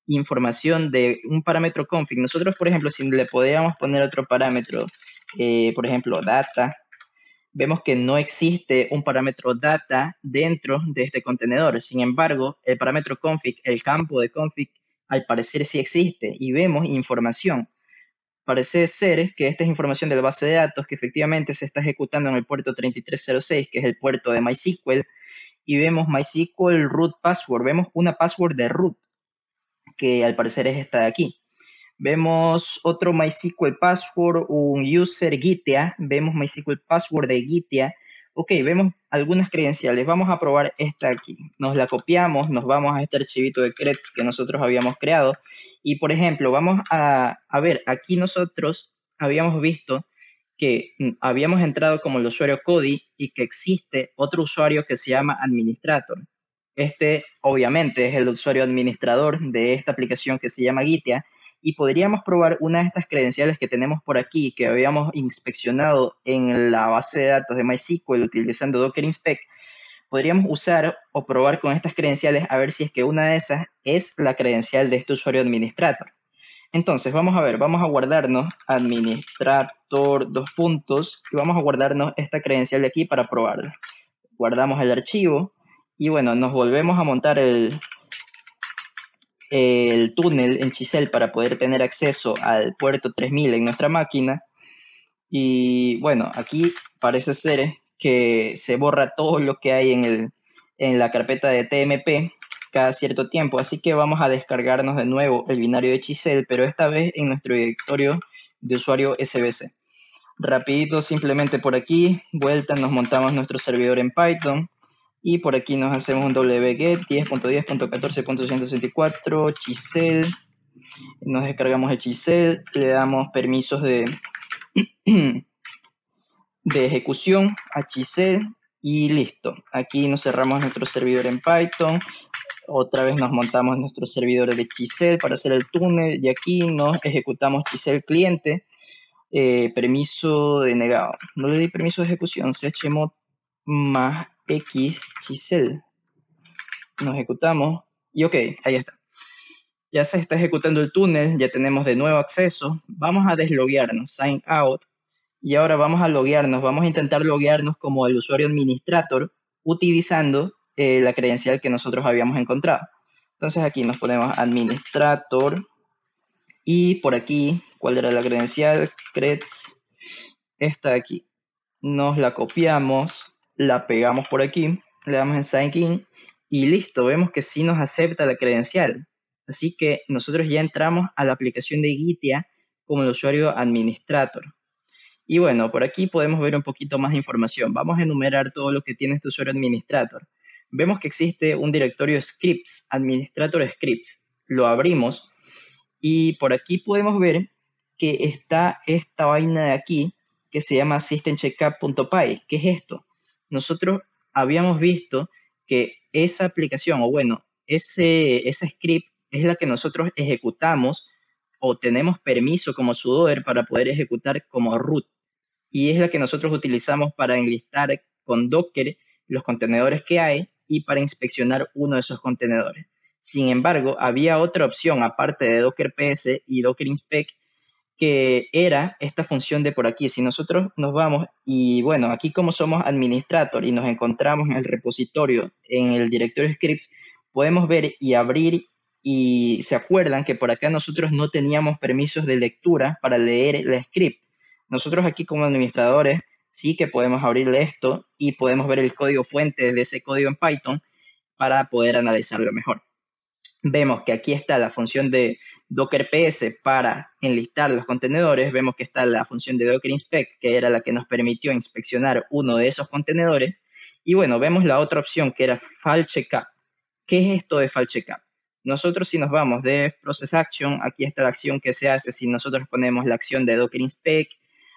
información de un parámetro config. Nosotros, por ejemplo, si le podíamos poner otro parámetro, por ejemplo, data, vemos que no existe un parámetro data dentro de este contenedor. Sin embargo, el parámetro config, el campo de config, al parecer sí existe y vemos información. Parece ser que esta es información de la base de datos que efectivamente se está ejecutando en el puerto 3306, que es el puerto de MySQL, y vemos MySQL root password, vemos una password de root, que al parecer es esta de aquí. Vemos otro MySQL password, un user Gitea, vemos MySQL password de Gitea. Ok, vemos algunas credenciales. Vamos a probar esta aquí. Nos la copiamos, nos vamos a este archivito de creds que nosotros habíamos creado. Y por ejemplo, vamos a ver, aquí nosotros habíamos visto que habíamos entrado como el usuario Cody y que existe otro usuario que se llama administrator. Este obviamente es el usuario administrador de esta aplicación que se llama Gitea. Y podríamos probar una de estas credenciales que tenemos por aquí, que habíamos inspeccionado en la base de datos de MySQL utilizando Docker inspect. Podríamos usar o probar con estas credenciales a ver si es que una de esas es la credencial de este usuario administrator. Entonces, vamos a ver, vamos a guardarnos administrator dos puntos y vamos a guardarnos esta credencial de aquí para probarla. Guardamos el archivo y bueno, nos volvemos a montar el túnel en Chisel para poder tener acceso al puerto 3000 en nuestra máquina. Y bueno, aquí parece ser que se borra todo lo que hay en la carpeta de TMP cada cierto tiempo. Así que vamos a descargarnos de nuevo el binario de Chisel, pero esta vez en nuestro directorio de usuario SBC. Rapidito, simplemente por aquí, vuelta, nos montamos nuestro servidor en Python. Y por aquí nos hacemos un wget 10.10.14.164 Chisel. Nos descargamos el Chisel, le damos permisos de ejecución a Chisel y listo. Aquí nos cerramos nuestro servidor en Python. Otra vez nos montamos nuestro servidor de Chisel para hacer el túnel y aquí nos ejecutamos Chisel cliente. Permiso denegado. No le di permiso de ejecución. chmod más x Chisel. Nos ejecutamos Y ok, ahí está. Ya se está ejecutando el túnel, ya tenemos de nuevo acceso. Vamos a desloguearnos, sign out. Y ahora vamos a loguearnos, vamos a intentar loguearnos como el usuario administrator utilizando la credencial que nosotros habíamos encontrado. Entonces aquí nos ponemos administrator y por aquí, ¿cuál era la credencial? Creds, esta de aquí. Nos la copiamos, la pegamos por aquí, le damos en sign in y listo, vemos que sí nos acepta la credencial. Así que nosotros ya entramos a la aplicación de Gitea como el usuario administrator. Y bueno, por aquí podemos ver un poquito más de información. Vamos a enumerar todo lo que tiene este usuario administrator. Vemos que existe un directorio scripts, administrator scripts. Lo abrimos y por aquí podemos ver que está esta vaina de aquí que se llama systemcheckup.py. ¿Qué es esto? Nosotros habíamos visto que esa aplicación, o bueno, ese script es la que nosotros ejecutamos o tenemos permiso como sudoer para poder ejecutar como root. Y es la que nosotros utilizamos para enlistar con Docker los contenedores que hay y para inspeccionar uno de esos contenedores. Sin embargo, había otra opción aparte de Docker PS y Docker Inspect que era esta función de por aquí. Si nosotros nos vamos y bueno, aquí como somos administrator y nos encontramos en el repositorio, en el directorio scripts, podemos ver y abrir y se acuerdan que por acá nosotros no teníamos permisos de lectura para leer el script. Nosotros aquí como administradores sí que podemos abrirle esto y podemos ver el código fuente de ese código en Python para poder analizarlo mejor. Vemos que aquí está la función de Docker PS para enlistar los contenedores. Vemos que está la función de Docker Inspect, que era la que nos permitió inspeccionar uno de esos contenedores. Y bueno, vemos la otra opción que era File Checkup. ¿Qué es esto de File Checkup? Nosotros si nos vamos de Process Action, aquí está la acción que se hace si nosotros ponemos la acción de Docker Inspect.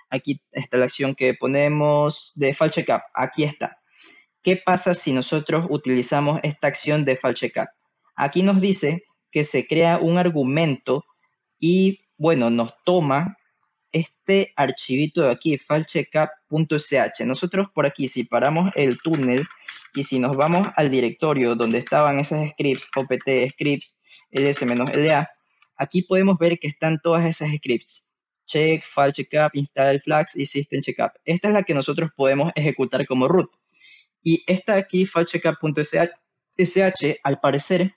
Aquí está la acción que ponemos de File Checkup. Aquí está. ¿Qué pasa si nosotros utilizamos esta acción de File Checkup? Aquí nos dice que se crea un argumento y, bueno, nos toma este archivito de aquí, filecheckup.sh. Nosotros por aquí, si paramos el túnel y si nos vamos al directorio donde estaban esas scripts, opt scripts, ls-la, aquí podemos ver que están todas esas scripts. Check, file checkup, install flags y system checkup. Esta es la que nosotros podemos ejecutar como root. Y esta de aquí, filecheckup.sh, al parecer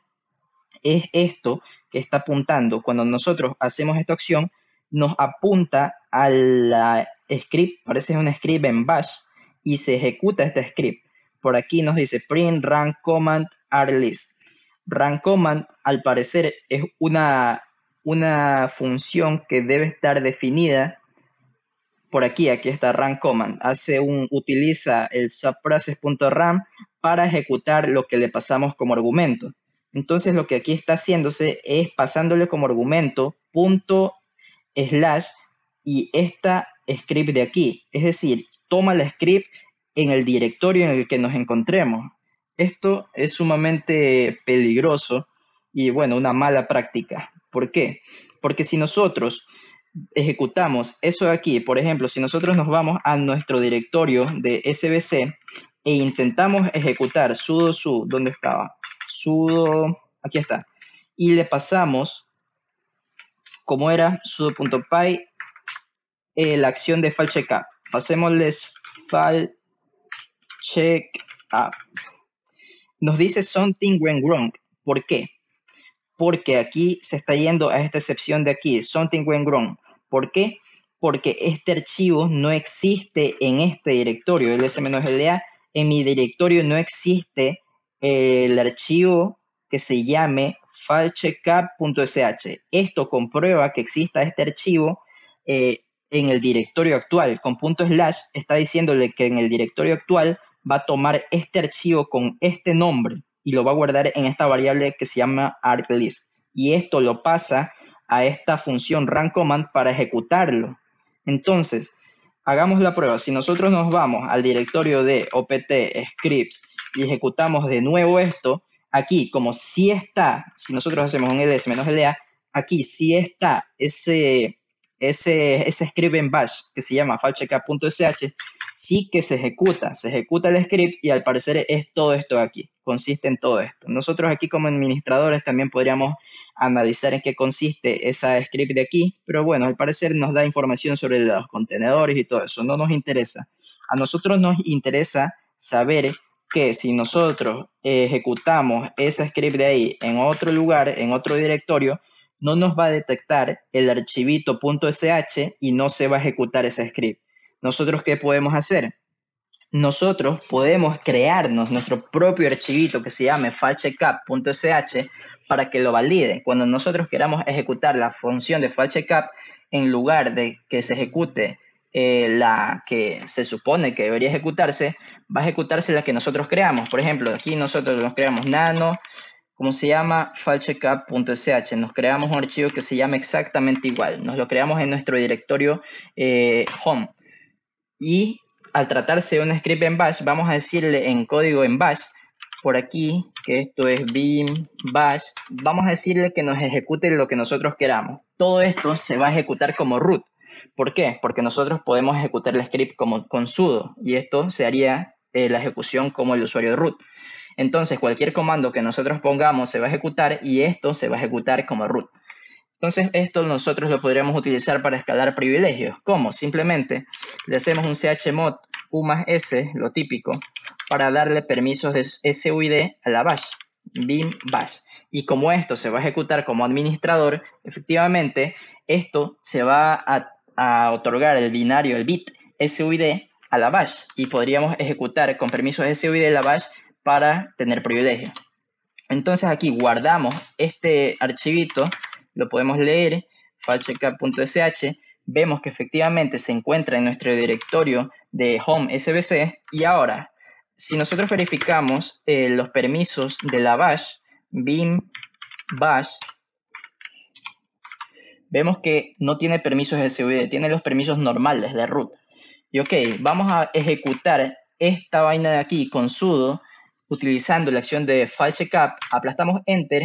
es esto que está apuntando. Cuando nosotros hacemos esta acción, nos apunta a la script, parece un script en bash, y se ejecuta este script. Por aquí nos dice print run command rlist. Run command, al parecer, es una función que debe estar definida por aquí está run command. Utiliza el subprocess.run para ejecutar lo que le pasamos como argumento. Entonces lo que aquí está haciéndose es pasándole como argumento / y esta script de aquí. Es decir, toma la script en el directorio en el que nos encontremos. Esto es sumamente peligroso y bueno, una mala práctica. ¿Por qué? Porque si nosotros ejecutamos eso de aquí, por ejemplo, si nosotros nos vamos a nuestro directorio de SBC e intentamos ejecutar sudo su, ¿dónde estaba? Sudo, aquí está, y le pasamos, como era, sudo.py, la acción de file checkup. Pasémosles file checkup. Nos dice something went wrong. ¿Por qué? Porque aquí se está yendo a esta excepción de aquí, something went wrong. ¿Por qué? Porque este archivo no existe en este directorio, el s-la. En mi directorio no existe el archivo que se llame filecheckup.sh. Esto comprueba que exista este archivo en el directorio actual. Con / está diciéndole que en el directorio actual va a tomar este archivo con este nombre y lo va a guardar en esta variable que se llama arglist. Y esto lo pasa a esta función run command para ejecutarlo. Entonces, hagamos la prueba. Si nosotros nos vamos al directorio de opt scripts y ejecutamos de nuevo esto, aquí como sí está, si nosotros hacemos un ls-la, aquí sí está ese script en bash que se llama filecheckup.sh, sí que se ejecuta el script y al parecer es todo esto de aquí. consiste en todo esto. Nosotros aquí como administradores también podríamos analizar en qué consiste esa script de aquí, pero bueno, al parecer nos da información sobre los contenedores y todo eso, no nos interesa. A nosotros nos interesa saber que si nosotros ejecutamos esa script de ahí en otro lugar, en otro directorio, no nos va a detectar el archivito .sh y no se va a ejecutar esa script. ¿Nosotros qué podemos hacer? Nosotros podemos crearnos nuestro propio archivito que se llame fileCheckUp.sh para que lo valide. Cuando nosotros queramos ejecutar la función de fileCheckUp, en lugar de que se ejecute la que se supone que debería ejecutarse, va a ejecutarse la que nosotros creamos. Por ejemplo, aquí nosotros nos creamos nano, ¿cómo se llama? fileCheckUp.sh. Nos creamos un archivo que se llama exactamente igual. Nos lo creamos en nuestro directorio home. Y al tratarse de un script en bash, vamos a decirle en código en bash, por aquí, que esto es bin bash, vamos a decirle que nos ejecute lo que nosotros queramos. Todo esto se va a ejecutar como root. ¿Por qué? Porque nosotros podemos ejecutar el script como con sudo y esto se haría la ejecución como el usuario root. Entonces cualquier comando que nosotros pongamos se va a ejecutar y esto se va a ejecutar como root. Entonces esto nosotros lo podríamos utilizar para escalar privilegios. ¿Cómo? Simplemente le hacemos un chmod u más s, lo típico, para darle permisos de suid a la bash, bin bash. Y como esto se va a ejecutar como administrador, efectivamente esto se va a otorgar el binario, el bit suid a la bash y podríamos ejecutar con permisos suid la bash para tener privilegio. Entonces aquí guardamos este archivito, lo podemos leer, fileCheckUp.sh, vemos que efectivamente se encuentra en nuestro directorio de home sbc y ahora, si nosotros verificamos los permisos de la bash, bin bash, vemos que no tiene permisos suid, tiene los permisos normales de root. Y ok, vamos a ejecutar esta vaina de aquí con sudo, utilizando la acción de fileCheckUp, aplastamos enter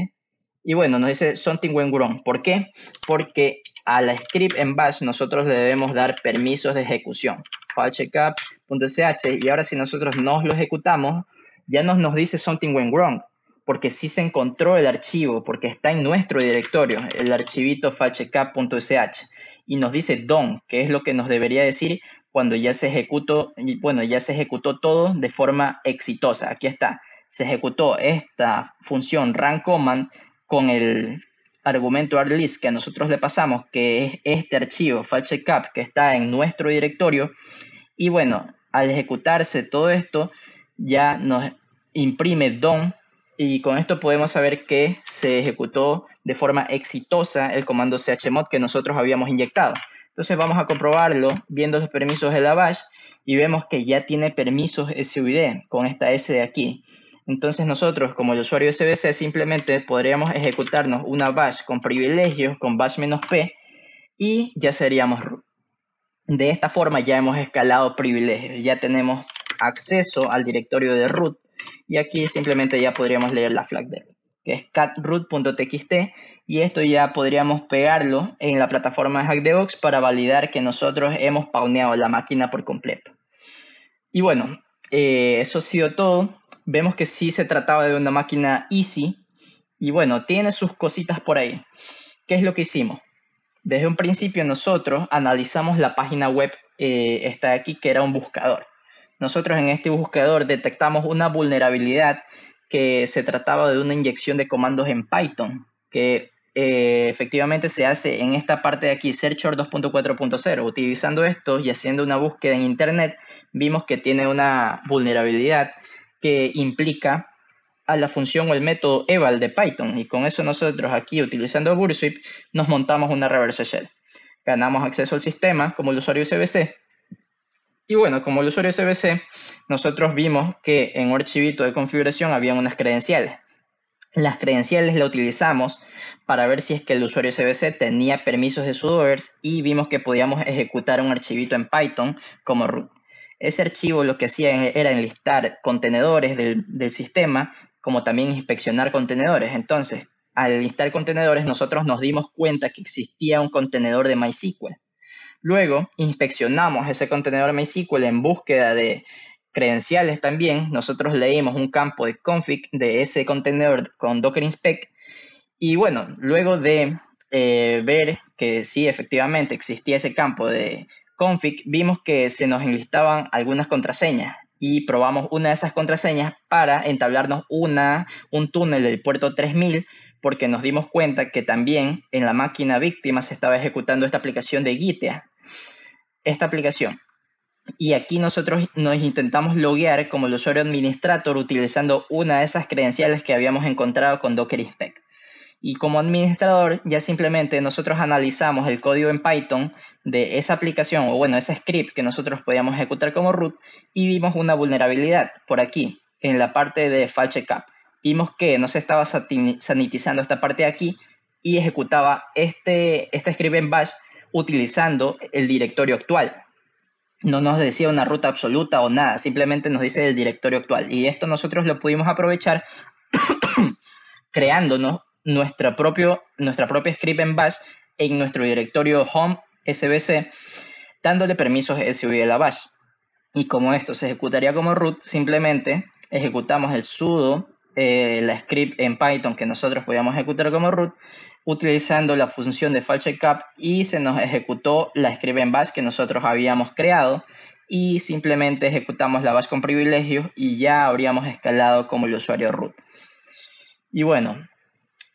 y bueno, nos dice something went wrong. ¿Por qué? Porque a la script en bash nosotros le debemos dar permisos de ejecución. fileCheckUp.sh y ahora si nosotros nos lo ejecutamos, ya nos dice something went wrong. Porque sí se encontró el archivo, porque está en nuestro directorio, el archivito fileCheckUp.sh. Y nos dice done, que es lo que nos debería decir cuando ya se ejecutó, y bueno, ya se ejecutó todo de forma exitosa. Aquí está, se ejecutó esta función run command con el argumento arlist que a nosotros le pasamos, que es este archivo fileCheckUp que está en nuestro directorio. Y bueno, al ejecutarse todo esto, ya nos imprime done. Y con esto podemos saber que se ejecutó de forma exitosa el comando chmod que nosotros habíamos inyectado. Entonces vamos a comprobarlo viendo los permisos de la bash y vemos que ya tiene permisos suid con esta S de aquí. Entonces nosotros como el usuario SBC simplemente podríamos ejecutarnos una bash con privilegios con bash-p y ya seríamos root. De esta forma ya hemos escalado privilegios, ya tenemos acceso al directorio de root. Y aquí simplemente ya podríamos leer la flag de root, que es catroot.txt, y esto ya podríamos pegarlo en la plataforma de Hackthebox para validar que nosotros hemos pauneado la máquina por completo. Y bueno, eso ha sido todo. Vemos que sí se trataba de una máquina easy y bueno, tiene sus cositas por ahí. ¿Qué es lo que hicimos? Desde un principio nosotros analizamos la página web, esta de aquí, que era un buscador. Nosotros en este buscador detectamos una vulnerabilidad que se trataba de una inyección de comandos en Python, que efectivamente se hace en esta parte de aquí, Searcher 2.4.0. Utilizando esto y haciendo una búsqueda en Internet, vimos que tiene una vulnerabilidad que implica a la función o el método eval de Python. Y con eso nosotros aquí, utilizando Burswitch, nos montamos una reverse shell. Ganamos acceso al sistema como el usuario SBC. Y bueno, como el usuario SBC, nosotros vimos que en un archivito de configuración habían unas credenciales. Las credenciales las utilizamos para ver si es que el usuario SBC tenía permisos de sudoers y vimos que podíamos ejecutar un archivito en Python como root. Ese archivo lo que hacía era enlistar contenedores del sistema, como también inspeccionar contenedores. Entonces, al enlistar contenedores, nosotros nos dimos cuenta que existía un contenedor de MySQL. Luego inspeccionamos ese contenedor MySQL en búsqueda de credenciales también, nosotros leímos un campo de config de ese contenedor con Docker Inspect. Y bueno, luego de ver que sí, efectivamente existía ese campo de config, vimos que se nos enlistaban algunas contraseñas y probamos una de esas contraseñas para entablarnos un túnel del puerto 3000, porque nos dimos cuenta que también en la máquina víctima se estaba ejecutando esta aplicación de Gitea. Esta aplicación. Y aquí nosotros nos intentamos loguear como el usuario administrador utilizando una de esas credenciales que habíamos encontrado con Docker Inspect. Y como administrador ya simplemente nosotros analizamos el código en Python de esa aplicación, o bueno, ese script que nosotros podíamos ejecutar como root, y vimos una vulnerabilidad por aquí, en la parte de file checkup. Vimos que no se estaba sanitizando esta parte de aquí y ejecutaba este script en bash utilizando el directorio actual. No nos decía una ruta absoluta o nada, simplemente nos dice el directorio actual. Y esto nosotros lo pudimos aprovechar creándonos nuestra propia script en bash en nuestro directorio home sbc, dándole permisos SUI a la bash. Y como esto se ejecutaría como root, simplemente ejecutamos el sudo, la script en Python que nosotros podíamos ejecutar como root, utilizando la función de file checkup, y se nos ejecutó la script en bash que nosotros habíamos creado, y simplemente ejecutamos la bash con privilegios y ya habríamos escalado como el usuario root. Y bueno,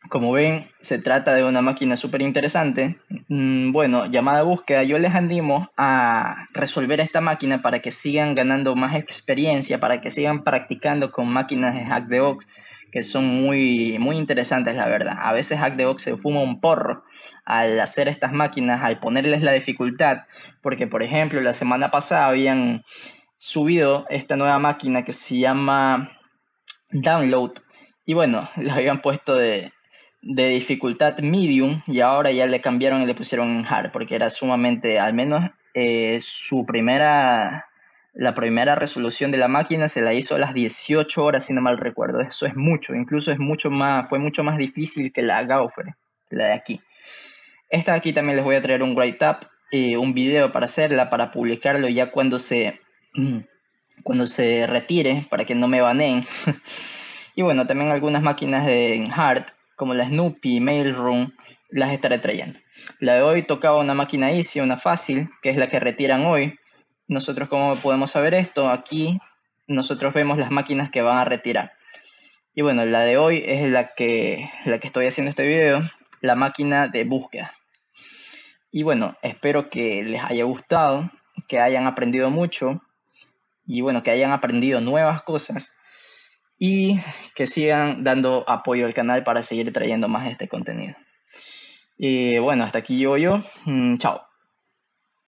como ven, se trata de una máquina súper interesante. Bueno, llamada búsqueda, yo les animo a resolver esta máquina para que sigan ganando más experiencia, para que sigan practicando con máquinas de Hackthebox, que son muy, muy interesantes, la verdad. A veces Hackthebox se fuma un porro al hacer estas máquinas, al ponerles la dificultad, porque por ejemplo la semana pasada habían subido esta nueva máquina que se llama Download, y bueno, la habían puesto de dificultad medium, y ahora ya le cambiaron y le pusieron en hard, porque era sumamente, al menos la primera resolución de la máquina se la hizo a las 18 horas, si no mal recuerdo. Eso es mucho, incluso fue mucho más difícil que la Gaufer, la de aquí. Esta de aquí también les voy a traer un write-up, un video para hacerla, para publicarlo ya cuando se retire, para que no me baneen. Y bueno, también algunas máquinas en hard, como la Snoopy, Mailroom, las estaré trayendo. La de hoy tocaba una máquina easy, una fácil, que es la que retiran hoy. Nosotros, ¿cómo podemos saber esto? Aquí nosotros vemos las máquinas que van a retirar. Y bueno, la de hoy es la que estoy haciendo este video, la máquina de búsqueda. Y bueno, espero que les haya gustado, que hayan aprendido mucho, y bueno, que hayan aprendido nuevas cosas, y que sigan dando apoyo al canal para seguir trayendo más de este contenido. Y bueno, hasta aquí llego yo. Chao.